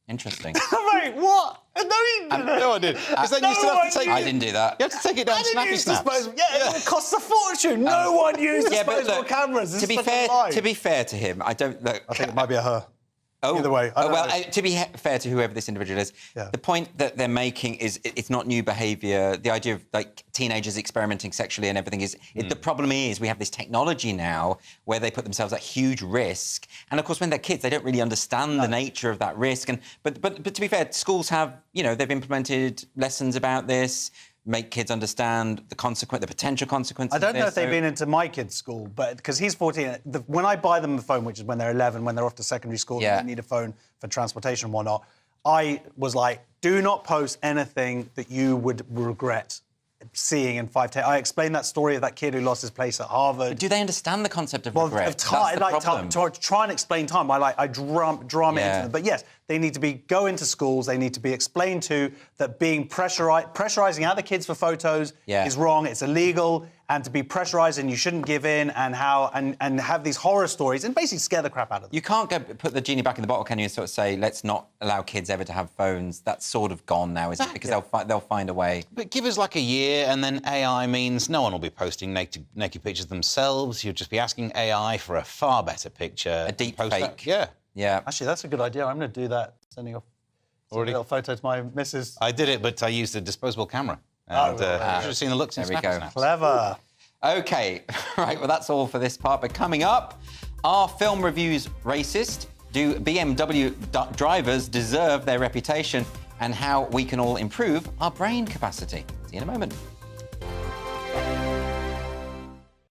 Interesting. Mate, what? No, you didn't. No, I did. Because then you still have to take I didn't do that. You have to take it down snappy snaps. Yeah, it costs a fortune. No one used disposable cameras. To be fair to him, I don't look. I think it might be a her. Oh, either way. To be fair to whoever this individual is, the point that they're making is it's not new behaviour. The idea of like teenagers experimenting sexually and everything is the problem is we have this technology now where they put themselves at huge risk, and of course when they're kids they don't really understand the nature of that risk. And but to be fair, schools have they've implemented lessons about this. Make kids understand the potential consequences. I don't know if they've so... been into my kid's school, but because he's 14, when I buy them a phone, which is when they're 11, when they're off to secondary school, and they need a phone for transportation and whatnot, I was like, do not post anything that you would regret seeing in 5, 10. I explained that story of that kid who lost his place at Harvard. But do they understand the concept of regret? To try and explain time, I drum it into them. But yes, They need to go into schools. They need to be explained to that being pressurising other kids for photos is wrong. It's illegal, and to be pressurised and you shouldn't give in, and have these horror stories and basically scare the crap out of them. You can't go put the genie back in the bottle, can you? And sort of say, let's not allow kids ever to have phones. That's sort of gone now, isn't it? Because they'll find a way. But give us like a year, and then AI means no one will be posting naked pictures themselves. You'll just be asking AI for a far better picture. A deep fake. Yeah. Actually, that's a good idea. I'm going to do that, sending off a little photo to my missus. I did it, but I used a disposable camera. And you should have seen the looks in There we go. Clever. OK, right, well, that's all for this part. But coming up, are film reviews racist? Do BMW drivers deserve their reputation? And how we can all improve our brain capacity. See you in a moment.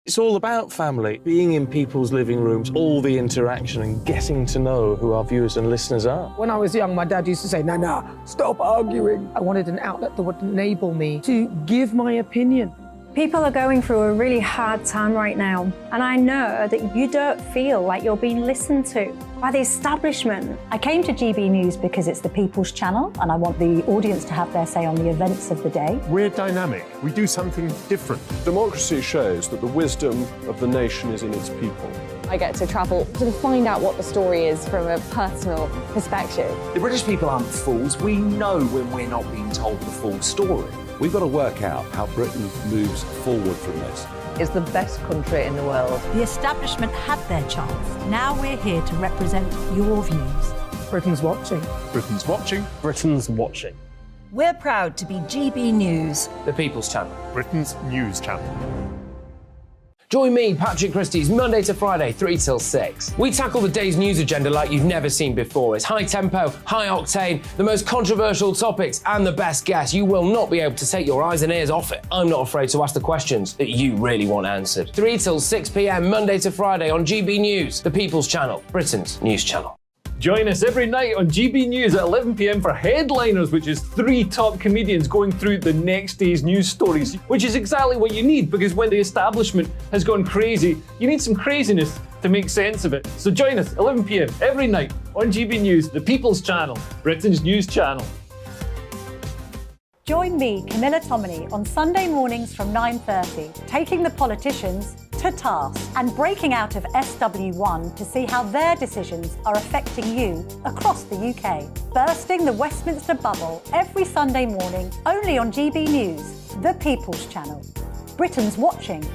It's all about family, being in people's living rooms, all the interaction and getting to know who our viewers and listeners are. When I was young, my dad used to say, no, stop arguing. I wanted an outlet that would enable me to give my opinion. People are going through a really hard time right now, and I know that you don't feel like you're being listened to by the establishment. I came to GB News because it's the People's Channel, and I want the audience to have their say on the events of the day. We're dynamic. We do something different. Democracy shows that the wisdom of the nation is in its people. I get to travel to find out what the story is from a personal perspective. The British people aren't fools. We know when we're not being told the full story. We've got to work out how Britain moves forward from this. It's the best country in the world. The establishment had their chance. Now we're here to represent your views. Britain's watching. Britain's watching. Britain's watching. We're proud to be GB News. The People's Channel. Britain's news channel. Join me, Patrick Christie's, Monday to Friday, 3 till 6. We tackle the day's news agenda like you've never seen before. It's high tempo, high octane, the most controversial topics, and the best guests. You will not be able to take your eyes and ears off it. I'm not afraid to ask the questions that you really want answered. 3 till 6 p.m, Monday to Friday on GB News, the People's Channel, Britain's news channel. Join us every night on GB News at 11 p.m. for Headliners, which is 3 top comedians going through the next day's news stories, which is exactly what you need, because when the establishment has gone crazy, you need some craziness to make sense of it. So join us 11 p.m. every night on GB News, the People's Channel, Britain's news channel. Join me, Camilla Tominey, on Sunday mornings from 9:30, taking the politicians to task and breaking out of SW1 to see how their decisions are affecting you across the UK. Bursting the Westminster bubble every Sunday morning, only on GB News, the People's Channel. Britain's watching.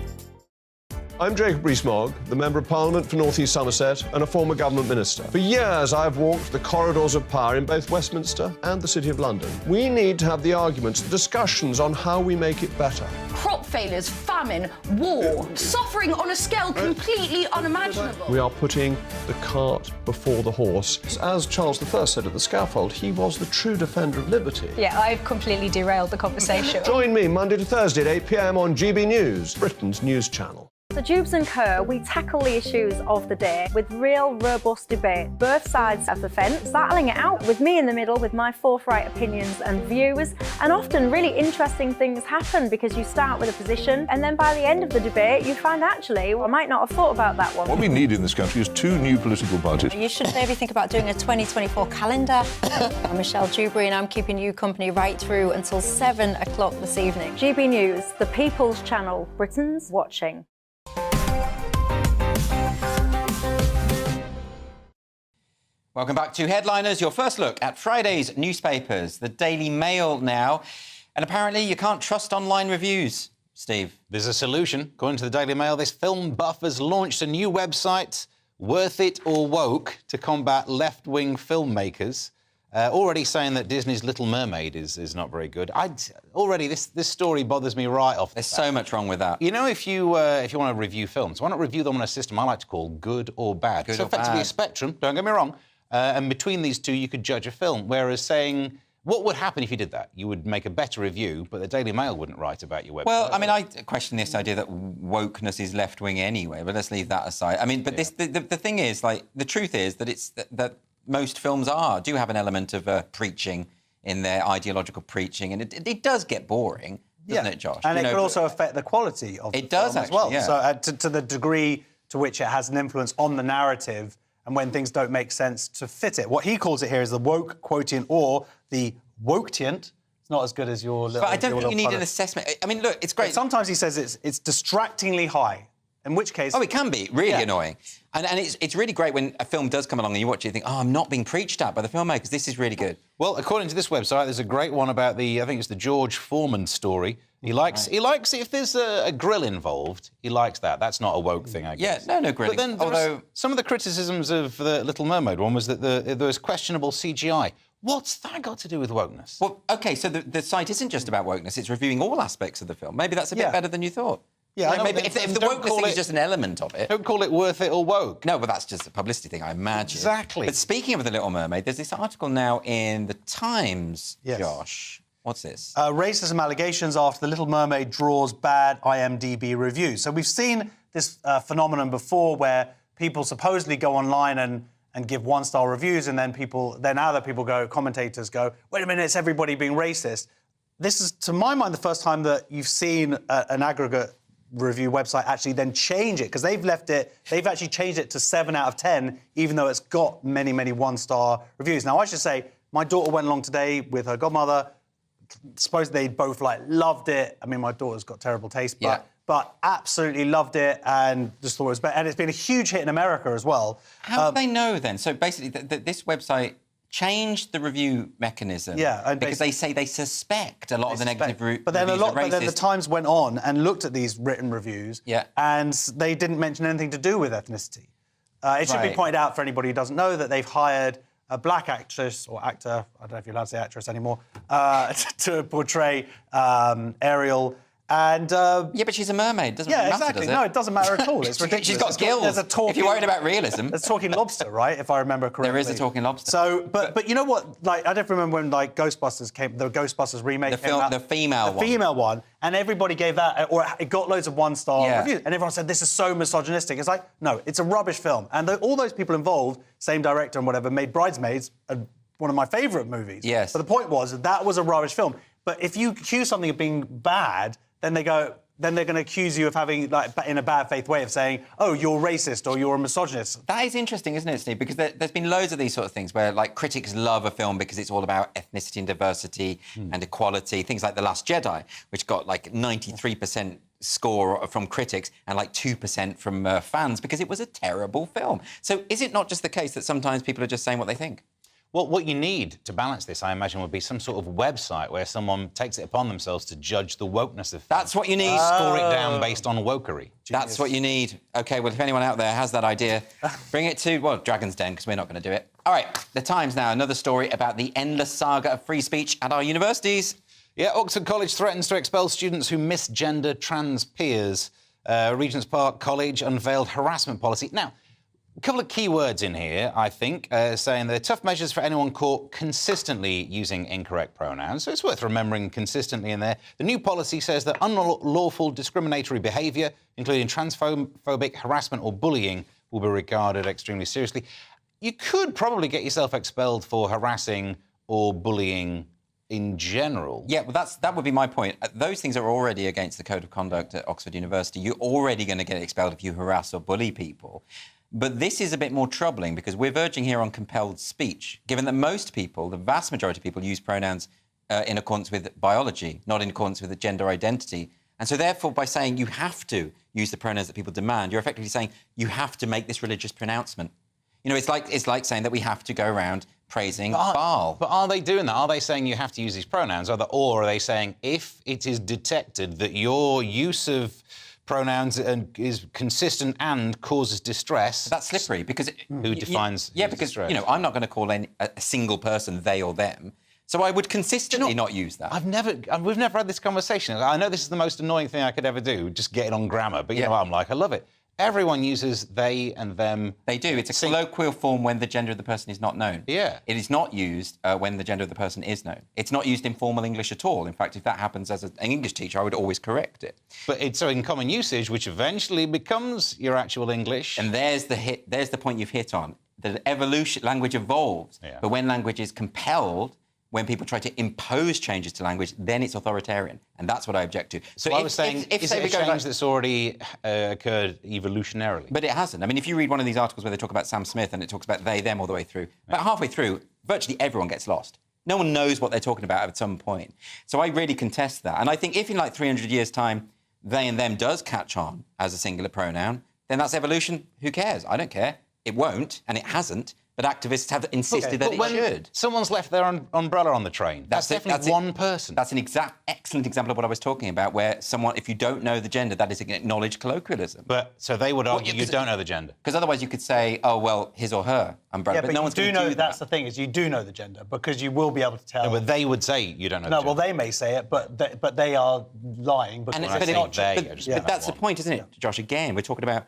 I'm Jacob Rees-Mogg, the Member of Parliament for North East Somerset and a former government minister. For years, I've walked the corridors of power in both Westminster and the City of London. We need to have the arguments, the discussions on how we make it better. Crop failures, famine, war, suffering on a scale completely unimaginable. We are putting the cart before the horse. As Charles I said at the scaffold, he was the true defender of liberty. Yeah, I've completely derailed the conversation. Join me Monday to Thursday at 8 p.m. on GB News, Britain's news channel. So Jubes and Co, we tackle the issues of the day with real robust debate, both sides of the fence, battling it out with me in the middle with my forthright opinions and views. And often really interesting things happen because you start with a position and then by the end of the debate you find actually, well, I might not have thought about that one. What we need in this country is 2 new political parties. You should maybe think about doing a 2024 calendar. I'm Michelle Dewberry and I'm keeping you company right through until 7 o'clock this evening. GB News, the People's Channel, Britain's watching. Welcome back to Headliners, your first look at Friday's newspapers. The Daily Mail now. And apparently you can't trust online reviews. Steve. There's a solution. According to the Daily Mail, this film buff has launched a new website, Worth It or Woke, to combat left-wing filmmakers. Already saying that Disney's Little Mermaid is not very good. Already this story bothers me right off. There's so much wrong with that. You know, if you want to review films, why not review them on a system I like to call good or bad? Good so or effectively bad. a spectrum, don't get me wrong. And between these two, you could judge a film. Whereas saying, what would happen if you did that? You would make a better review, but the Daily Mail wouldn't write about your website. Well, I mean, I question this idea that wokeness is left-wing anyway, but let's leave that aside. I mean, but the thing is, like, the truth is that that most films do have an element of preaching in their ideological preaching, and it does get boring, doesn't it, Josh? And it can also affect the quality of the film as well. Yeah. So to the degree to which it has an influence on the narrative and when things don't make sense to fit it. What he calls it here is the woke quotient or the woketient. It's not as good as your little... But I don't your think you little need an pun. assessment. I mean, look, it's great. But sometimes he says it's distractingly high, in which case... Oh, it can be really annoying. And it's really great when a film does come along and you watch it and you think, oh, I'm not being preached at by the filmmakers. This is really good. Well, according to this website, there's a great one about I think it's the George Foreman story. He likes if there's a grill involved, he likes that. That's not a woke thing, I guess. Yeah, no grilling. But then although some of the criticisms of the Little Mermaid one was that there was questionable CGI. What's that got to do with wokeness? Well, OK, so the site isn't just about wokeness, it's reviewing all aspects of the film. Maybe that's a bit better than you thought. Yeah, like maybe if the wokeness thing is just an element of it... Don't call it worth it or woke. No, but that's just a publicity thing, I imagine. Exactly. But speaking of The Little Mermaid, there's this article now in The Times, Josh. What's this? Racism allegations after The Little Mermaid draws bad IMDb reviews. So we've seen this phenomenon before where people supposedly go online and give one-star reviews, and then other people commentators go, wait a minute, it's everybody being racist. This is, to my mind, the first time that you've seen an aggregate review website actually then change it, because they've actually changed it to 7 out of 10, even though it's got many, many one-star reviews. Now, I should say, my daughter went along today with her godmother. Suppose they both loved it. I mean, my daughter's got terrible taste, but absolutely loved it and just thought it was better. And it's been a huge hit in America as well. How do they know then? So basically, this website changed the review mechanism. Yeah, because they say they suspect a lot of the negative reviews are racist. But then the Times went on and looked at these written reviews, and they didn't mention anything to do with ethnicity. It should be pointed out for anybody who doesn't know that they've hired a black actress or actor, I don't know if you're allowed to say actress anymore, to portray Ariel. And yeah, but she's a mermaid. Doesn't matter, exactly. Does it? No, it doesn't matter at all. It's ridiculous. She's got gills. If you're worried about realism, there's talking lobster, right? If I remember correctly. There is a talking lobster. So, but you know what? Like, I don't remember when Ghostbusters came. The Ghostbusters remake came out. The female one, and everybody gave that, or it got loads of one-star reviews, and everyone said this is so misogynistic. It's like, no, it's a rubbish film, and all those people involved, same director and whatever, made Bridesmaids one of my favourite movies. Yes. But the point was that was a rubbish film. But if you accuse something of being bad, then they're going to accuse you of having, in a bad faith way of saying, oh, you're racist or you're a misogynist. That is interesting, isn't it, Steve? Because there's been loads of these sort of things where, critics love a film because it's all about ethnicity and diversity and equality. Things like The Last Jedi, which got, 93% score from critics and, 2% from fans because it was a terrible film. So is it not just the case that sometimes people are just saying what they think? Well, what you need to balance this, I imagine, would be some sort of website where someone takes it upon themselves to judge the wokeness of films. That's what you need. Score it down based on wokery. That's what you need. OK, well, if anyone out there has that idea, bring it to, Dragon's Den, because we're not going to do it. All right, The Times now, another story about the endless saga of free speech at our universities. Yeah, Oxford College threatens to expel students who misgender trans peers. Regent's Park College unveiled harassment policy. Now, a couple of key words in here, I think, saying there are tough measures for anyone caught consistently using incorrect pronouns. So it's worth remembering consistently in there. The new policy says that unlawful discriminatory behaviour, including transphobic harassment or bullying, will be regarded extremely seriously. You could probably get yourself expelled for harassing or bullying in general. Yeah, well, that would be my point. Those things are already against the Code of Conduct at Oxford University. You're already going to get expelled if you harass or bully people. But this is a bit more troubling because we're verging here on compelled speech, given that most people, the vast majority of people, use pronouns in accordance with biology, not in accordance with the gender identity. And so, therefore, by saying you have to use the pronouns that people demand, you're effectively saying you have to make this religious pronouncement. You know, it's like saying that we have to go around praising Baal. But are they doing that? Are they saying you have to use these pronouns? Or are they saying if it is detected that your use of pronouns is consistent and causes distress... That's slippery, because... Who defines distress? You know, I'm not going to call a single person they or them, so I would consistently not use that. We've never had this conversation. I know this is the most annoying thing I could ever do, just getting on grammar, but you know what I'm like, I love it. Everyone uses they and them. They do. It's a colloquial form when the gender of the person is not known. Yeah. It is not used when the gender of the person is known. It's not used in formal English at all. In fact, if that happens as an English teacher, I would always correct it. But it's so in common usage, which eventually becomes your actual English. And there's the point you've hit on. The language evolves. Yeah. But when language is compelled, when people try to impose changes to language, then it's authoritarian. And that's what I object to. So I was saying, is it a change that's already occurred evolutionarily? But it hasn't. I mean, if you read one of these articles where they talk about Sam Smith and it talks about they, them all the way through, about halfway through, virtually everyone gets lost. No one knows what they're talking about at some point. So I really contest that. And I think if in like 300 years' time, they and them does catch on as a singular pronoun, then that's evolution. Who cares? I don't care. It won't, and it hasn't. But activists have insisted that it should. Someone's left their umbrella on the train. That's definitely one person. That's an excellent example of what I was talking about, where someone, if you don't know the gender, that is an acknowledged colloquialism. But so they would argue you don't know the gender. Because otherwise you could say, oh, well, his or her umbrella. Yeah, but no you one's do going to know do that's the thing, is you do know the gender, because you will be able to tell. No, but they would say you don't know the No, gender. well, they may say it, but they are lying because And it's not true. But that's the point, isn't it, Josh? Again, we're talking about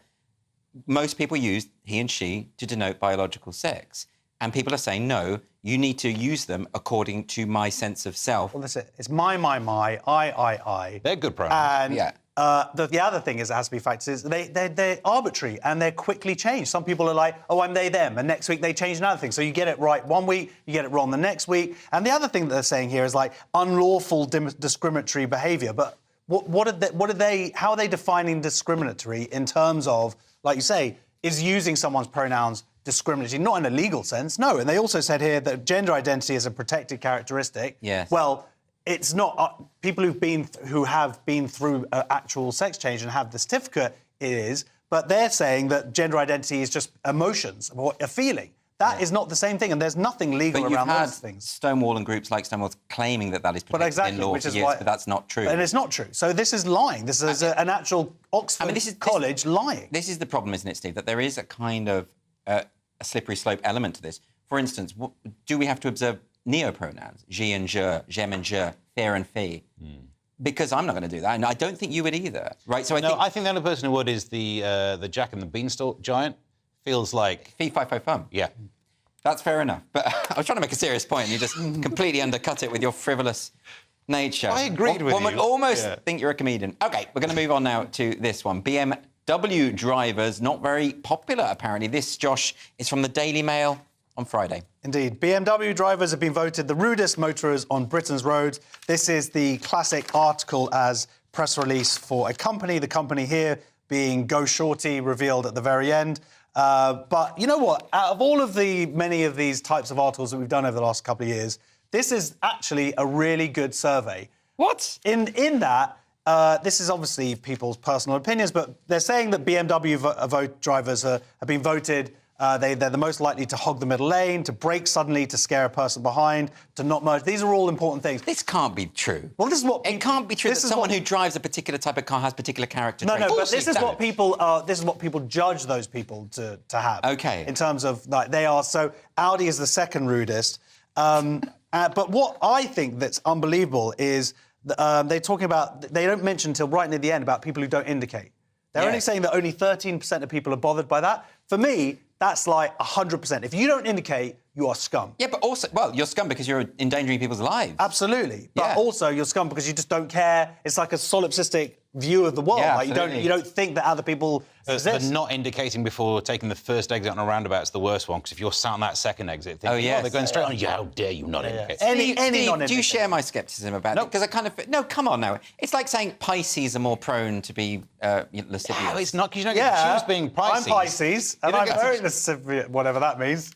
most people use he and she to denote biological sex. And people are saying, no, you need to use them according to my sense of self. Well, that's it. It's my, I. They're good pronouns. And the other thing is, it has to be factored, is they're arbitrary and they're quickly changed. Some people are like, oh, I'm they, them, and next week they change another thing. So you get it right one week, you get it wrong the next week. And the other thing that they're saying here is like unlawful discriminatory behaviour. But how are they defining discriminatory in terms of, like you say, is using someone's pronouns discriminatory, not in a legal sense, no. And they also said here that gender identity is a protected characteristic. Yes. Well, it's not. People who have been through actual sex change and have the certificate, it is. But they're saying that gender identity is just emotions or a feeling. That is not the same thing, and there's nothing legal around those things. Stonewall and groups like Stonewall claiming that is protected in law for years, but that's not true. And it's not true. So this is lying. This is an actual Oxford college lying. This is the problem, isn't it, Steve? That there is a kind of a slippery slope element to this. For instance, do we have to observe neopronouns? Je and je, j'aime and je, faire and fille? Because I'm not going to do that, and I don't think you would either, right? So I think the only person who would is the Jack and the Beanstalk giant. Feels like... Fee, fi, fo, fum. Yeah. That's fair enough. But I was trying to make a serious point, and you just completely undercut it with your frivolous nature. I agreed with you. One would almost think you're a comedian. OK, we're going to move on now to this one. BMW drivers, not very popular, apparently. This, Josh, is from the Daily Mail on Friday. Indeed. BMW drivers have been voted the rudest motorers on Britain's roads. This is the classic article as press release for a company, the company here being Go Shorty, revealed at the very end. But you know what? Out of all of many of these types of articles that we've done over the last couple of years, this is actually a really good survey. What? In that, this is obviously people's personal opinions, but they're saying that BMW drivers have been voted. They're the most likely to hog the middle lane, to brake suddenly, to scare a person behind, to not merge. These are all important things. This can't be true. Well, this is what... It can't be true that someone who drives a particular type of car has particular character traits. No, but this is what people judge those people to have. OK. In terms of, like, they are... So Audi is the second rudest. But what I think that's unbelievable is they're talking about... They don't mention until right near the end about people who don't indicate. They're only saying that only 13% of people are bothered by that. For me, that's like 100%. If you don't indicate, you are scum. Yeah, but also, well, you're scum because you're endangering people's lives. Absolutely. But also, you're scum because you just don't care. It's like a solipsistic view of the world. Yeah, like you don't think that other people exist. But not indicating before taking the first exit on a roundabout's the worst one, because if you're sat on that second exit thinking, they're going straight on, how dare you not indicate. Steve, do you share my scepticism about it? Because I kind of... No, come on now. It's like saying Pisces are more prone to be lascivious. No, it's not, because you don't get to choose being Pisces. I'm Pisces, and I'm very lascivious, whatever that means.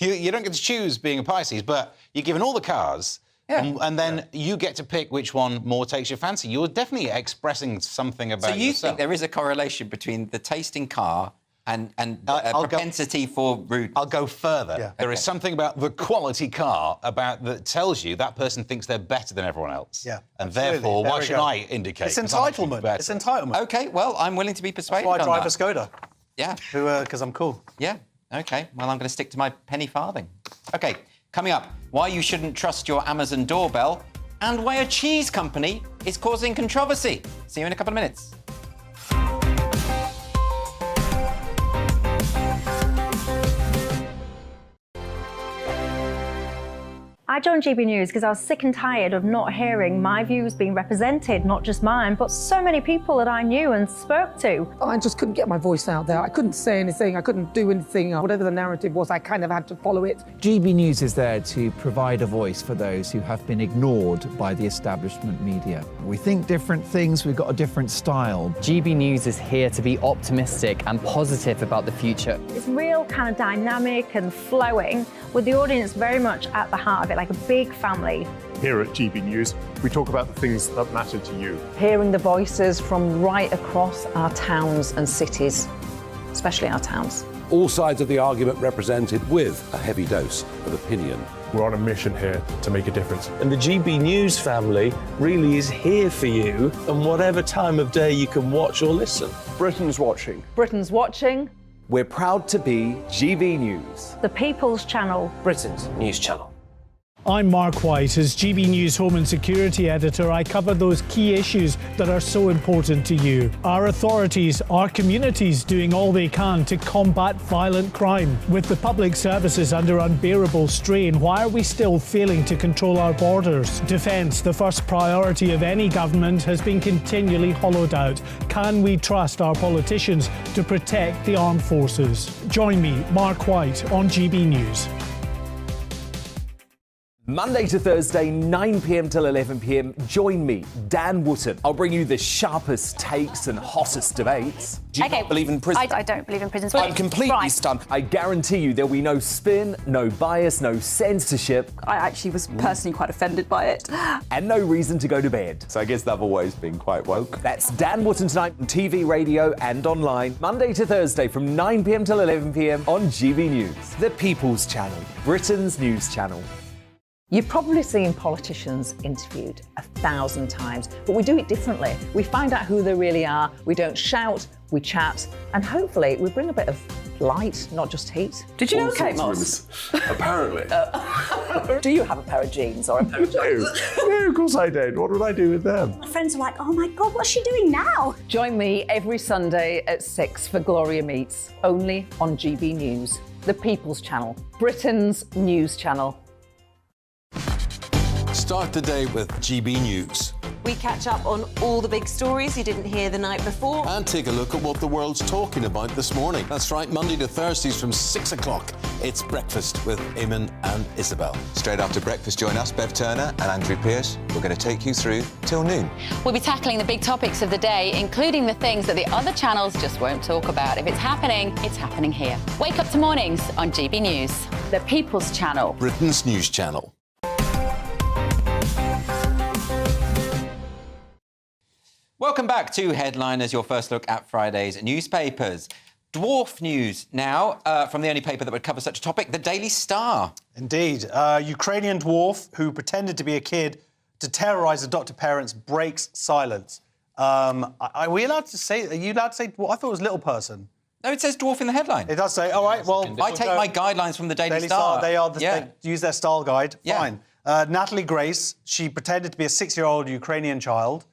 You don't get to choose being a Pisces, but you're given all the cars... And then you get to pick which one more takes your fancy. You're definitely expressing something about yourself. So you think there is a correlation between the taste in car and propensity for rude... I'll go further. Yeah. There is something about the quality car that tells you that person thinks they're better than everyone else. Yeah. And therefore, why should I indicate? It's entitlement. It's entitlement. OK, well, I'm willing to be persuaded. That's why I drive a Skoda. Yeah. Because I'm cool. Yeah. OK, well, I'm going to stick to my penny farthing. OK. Coming up, why you shouldn't trust your Amazon doorbell and why a cheese company is causing controversy. See you in a couple of minutes. I I joined GB News because I was sick and tired of not hearing my views being represented, not just mine, but so many people that I knew and spoke to. I just couldn't get my voice out there. I couldn't say anything. I couldn't do anything. Whatever the narrative was, I kind of had to follow it. GB News is there to provide a voice for those who have been ignored by the establishment media. We think different things, we've got a different style. GB News is here to be optimistic and positive about the future. It's real kind of dynamic and flowing, with the audience very much at the heart of it, like a big family. Here at GB News, we talk about the things that matter to you. Hearing the voices from right across our towns and cities, especially our towns. All sides of the argument represented with a heavy dose of opinion. We're on a mission here to make a difference. And the GB News family really is here for you, and whatever time of day you can watch or listen. Britain's watching. Britain's watching. We're proud to be GB News. The People's Channel. Britain's news channel. I'm Mark White. As GB News Home and Security Editor, I cover those key issues that are so important to you. Our authorities, our communities doing all they can to combat violent crime. With the public services under unbearable strain, why are we still failing to control our borders? Defence, the first priority of any government, has been continually hollowed out. Can we trust our politicians to protect the armed forces? Join me, Mark White, on GB News. Monday to Thursday, 9 p.m. till 11 p.m. Join me, Dan Wootton. I'll bring you the sharpest takes and hottest debates. Do you not believe in prison? I don't believe in prisons. I'm completely stunned. I guarantee you there'll be no spin, no bias, no censorship. I actually was personally quite offended by it. And no reason to go to bed. So I guess they've always been quite woke. That's Dan Wootton tonight on TV, radio and online. Monday to Thursday from 9 p.m. till 11 p.m. on GB News. The People's Channel, Britain's news channel. You've probably seen politicians interviewed 1,000 times, but we do it differently. We find out who they really are, we don't shout, we chat, and hopefully we bring a bit of light, not just heat. Did you know Kate Moss? Apparently. Do you have a pair of jeans or a pair of jeans? No, of course I don't. What would I do with them? My friends are like, oh my God, what's she doing now? Join me every Sunday at 6 for Gloria Meets, only on GB News, the People's Channel, Britain's news channel. Start the day with GB News. We catch up on all the big stories you didn't hear the night before. And take a look at what the world's talking about this morning. That's right, Monday to Thursdays from 6 o'clock. It's Breakfast with Eamon and Isabel. Straight after breakfast, join us, Bev Turner and Andrew Pearce. We're going to take you through till noon. We'll be tackling the big topics of the day, including the things that the other channels just won't talk about. If it's happening here. Wake up to mornings on GB News, the People's Channel. Britain's news channel. Welcome back to Headliners, your first look at Friday's newspapers. Dwarf news now from the only paper that would cover such a topic, the Daily Star. Indeed. Ukrainian dwarf who pretended to be a kid to terrorise adoptive parents breaks silence. Are we allowed to say... Are you allowed to say... Well, I thought it was little person. No, it says dwarf in the headline. It does say... All right, well... I take my guidelines from the Daily Star. They are they use their style guide. Yeah. Fine. Natalie Grace, she pretended to be a 6-year-old Ukrainian child.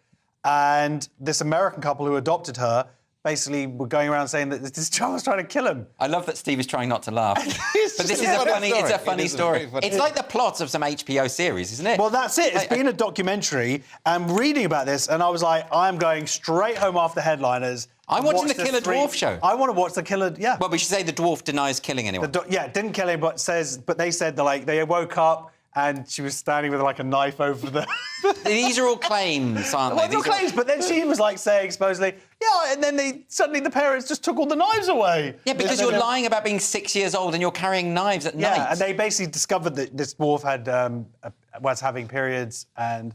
And this American couple who adopted her basically were going around saying that this child was trying to kill him. I love that Steve is trying not to laugh. But this is a funny story. It's like the plot of some HBO series, isn't it? Well, that's it. It's been a documentary. I'm reading about this, and I was like, I'm going straight home after Headliners. I'm watching the Killer Dwarf show. I want to watch the Killer, yeah. Well, we should say the dwarf denies killing anyone. Didn't kill him, but they said that they woke up and she was standing with like a knife over the... These are all claims, aren't they? Well, they're all claims, but then she was like saying, supposedly, yeah, and then suddenly the parents just took all the knives away. Yeah, because you're lying about being 6 years old and you're carrying knives at night. Yeah, and they basically discovered that this dwarf was having periods, and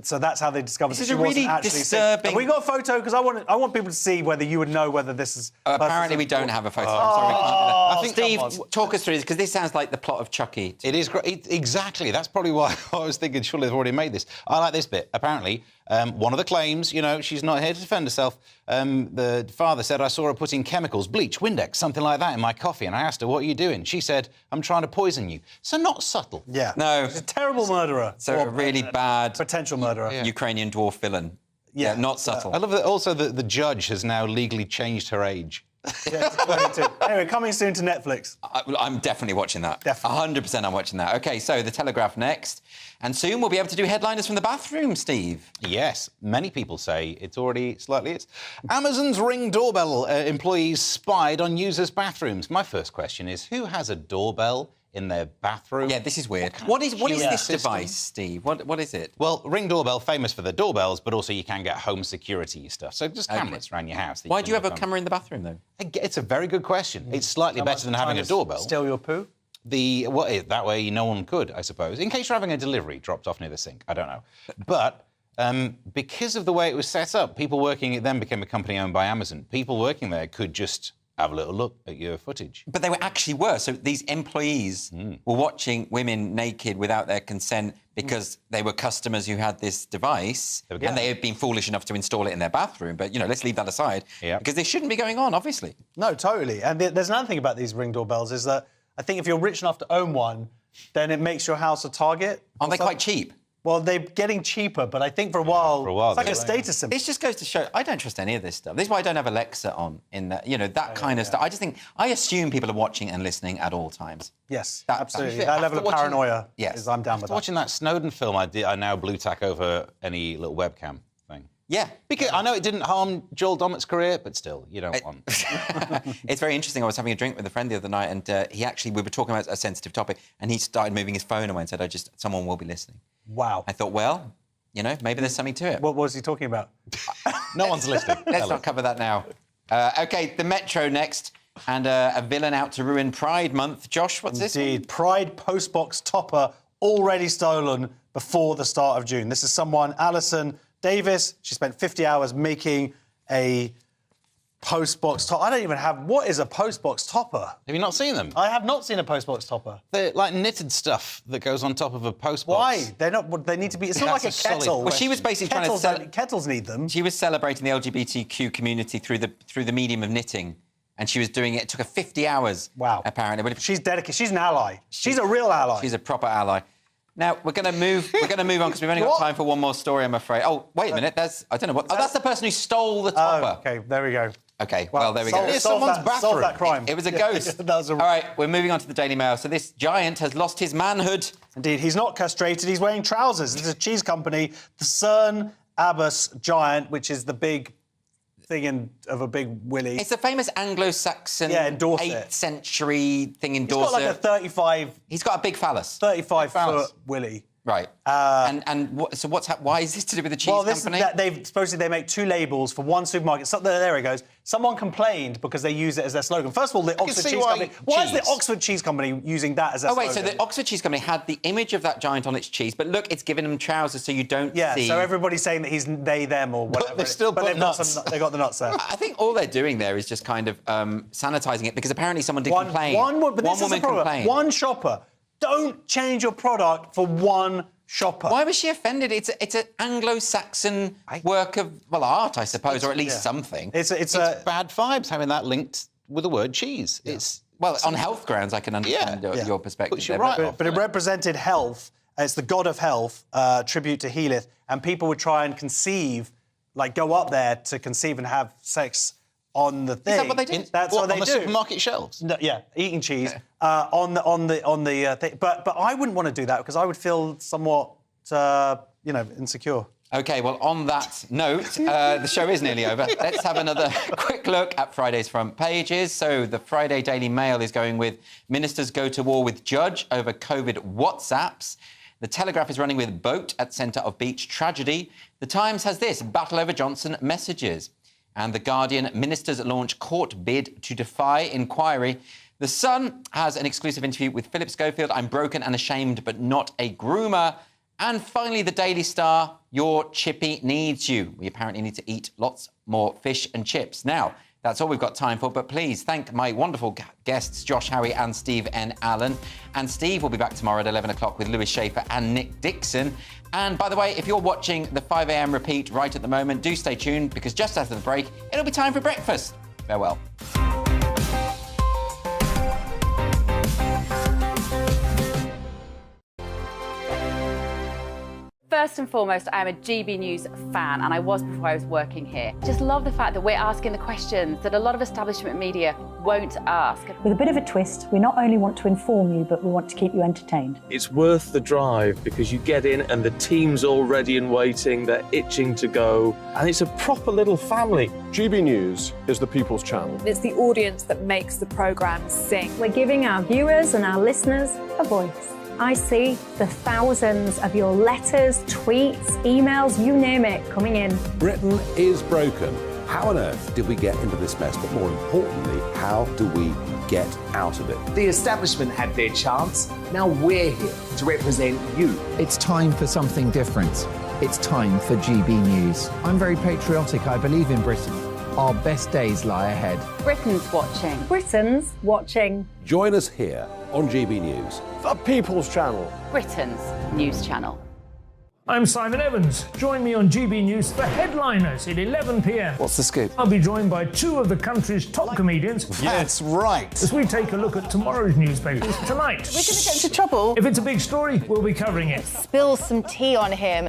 so that's how they discovered this that is she wasn't actually disturbing... sick. Have we got a photo? Because I want people to see whether you would know whether this is... Apparently we don't have a photo. I'm sorry, we can't do that. I think Steve, talk us through this, because this sounds like the plot of Chucky. It is great. Exactly. That's probably why I was thinking, surely they've already made this. I like this bit. Apparently, one of the claims, she's not here to defend herself. The father said, I saw her putting chemicals, bleach, Windex, something like that in my coffee, and I asked her, what are you doing? She said, I'm trying to poison you. So not subtle. Yeah. No. She's a terrible murderer. So a really bad... Potential murderer. Ukrainian dwarf villain. Yeah, not subtle. I love that also the judge has now legally changed her age. Yeah, 22. Anyway, coming soon to Netflix. I'm definitely watching that. Definitely. 100% I'm watching that. OK, so The Telegraph next. And soon we'll be able to do headliners from the bathroom, Steve. Yes, many people say it's already slightly is. Amazon's Ring doorbell employees spied on users' bathrooms. My first question is, who has a doorbell in their bathroom? Yeah, this is weird. What is this device, Steve? What is it? Well, Ring doorbell, famous for the doorbells, but also you can get home security stuff. So just cameras around your house. Why do you have a camera in the bathroom, though? It's a very good question. It's slightly better than having a doorbell. Steal your poo? That way no one could, I suppose. In case you're having a delivery dropped off near the sink. I don't know. But because of the way it was set up, it then became a company owned by Amazon. People working there could just have a little look at your footage. But they were. So these employees were watching women naked without their consent because they were customers who had this device and they had been foolish enough to install it in their bathroom. But, let's leave that aside because they shouldn't be going on, obviously. No, totally. And there's another thing about these Ring doorbells is that I think if you're rich enough to own one, then it makes your house a target. Aren't they quite cheap? Well, they're getting cheaper, but I think for a while it's like a status symbol. This just goes to show I don't trust any of this stuff. This is why I don't have Alexa on in that, that kind of stuff. I assume people are watching and listening at all times. Yes, absolutely. That level of paranoia is I'm down with that. Watching that Snowden film, I now blue tack over any little webcam thing. Yeah. Because I know it didn't harm Joel Dommett's career, but still, you don't want... It's very interesting. I was having a drink with a friend the other night and we were talking about a sensitive topic and he started moving his phone away and said, someone will be listening. Wow. I thought, well, maybe there's something to it. What was he talking about? No one's listening. Let's not cover that now. OK, the Metro next. And a villain out to ruin Pride Month. Josh, what's this? Indeed. Pride postbox topper already stolen before the start of June. This is someone, Alison Davis. She spent 50 hours making a postbox top. I don't even have... What is a postbox topper? Have you not seen them? I have not seen a postbox topper. They're like knitted stuff that goes on top of a postbox. Why? They're not... They need to be... It's not like a kettle. Well, she was basically trying to... Kettles need them. She was celebrating the LGBTQ community through the medium of knitting. And she was doing it. It took her 50 hours. Wow. Apparently. But she's dedicated. She's an ally. She's a real ally. She's a proper ally. Now, we're going to move on because we've only got time for one more story, I'm afraid. Oh, wait a minute. I don't know what... Oh, that's the person who stole the topper. Oh, OK, there we go. OK, well, there we go. It's someone's bathroom. Solve that crime. It was a ghost. All right, we're moving on to the Daily Mail. So this giant has lost his manhood. Indeed, he's not castrated. He's wearing trousers. This is a cheese company, the Cern Abbas Giant, which is the big thing of a big willy. It's a famous Anglo-Saxon 8th century thing in Dorset. He's got like a 35... He's got a big phallus. 35-foot willy. Right. So why is this to do with the cheese company? Well, supposedly they make two labels for one supermarket. There it goes. Someone complained because they use it as their slogan. First of all, the Oxford Cheese Company... Why is the Oxford Cheese Company using that as their slogan? Oh, wait, so the Oxford Cheese Company had the image of that giant on its cheese, but look, it's given them trousers so you don't see... Yeah, so everybody's saying that he's they, them, or whatever. But they've still got nuts. They've got the nuts there. I think all they're doing there is just kind of sanitising it, because apparently someone did complain. One woman complained. One shopper. Don't change your product for one shopper. Why was she offended? It's an Anglo-Saxon work of, art, I suppose, or at least something. It's bad vibes having that linked with the word cheese. Yeah. Well, on health grounds, I can understand your perspective. But it represented health. It's the god of health, tribute to Healith, and people would try and conceive, go up there to conceive and have sex on the thing. Is that what they do? That's what they do. On the supermarket shelves? No, yeah, eating cheese on the thing. But I wouldn't want to do that because I would feel somewhat, insecure. OK, well, on that note, the show is nearly over. Let's have another quick look at Friday's front pages. So the Friday Daily Mail is going with Ministers go to war with Judge over COVID WhatsApps. The Telegraph is running with Boat at centre of beach tragedy. The Times has this, battle over Johnson messages. And The Guardian, ministers launch court bid to defy inquiry. The Sun has an exclusive interview with Philip Schofield. I'm broken and ashamed, but not a groomer. And finally, the Daily Star, your chippy needs you. We apparently need to eat lots more fish and chips. Now, that's all we've got time for, but please thank my wonderful guests, Josh Howie and Steve N. Allen. And Steve will be back tomorrow at 11 o'clock with Lewis Schaefer and Nick Dixon. And by the way, if you're watching the 5 a.m. repeat right at the moment, do stay tuned, because just after the break, it'll be time for breakfast. Farewell. First and foremost, I am a GB News fan, and I was before I was working here. Just love the fact that we're asking the questions that a lot of establishment media won't ask. With a bit of a twist, we not only want to inform you, but we want to keep you entertained. It's worth the drive because you get in and the team's all ready and waiting, they're itching to go, and it's a proper little family. GB News is the people's channel. It's the audience that makes the programme sing. We're giving our viewers and our listeners a voice. I see the thousands of your letters, tweets, emails, you name it, coming in. Britain is broken. How on earth did we get into this mess? But more importantly, how do we get out of it? The establishment had their chance. Now we're here to represent you. It's time for something different. It's time for GB News. I'm very patriotic. I believe in Britain. Our best days lie ahead. Britain's watching. Britain's watching. Join us here on GB News. The people's channel. Britain's news channel. I'm Simon Evans. Join me on GB News for Headliners at 11 p.m. What's the scoop? I'll be joined by two of the country's top comedians. That's right. As we take a look at tomorrow's newspapers tonight. We're going to get into trouble. If it's a big story, we'll be covering it. Spill some tea on him.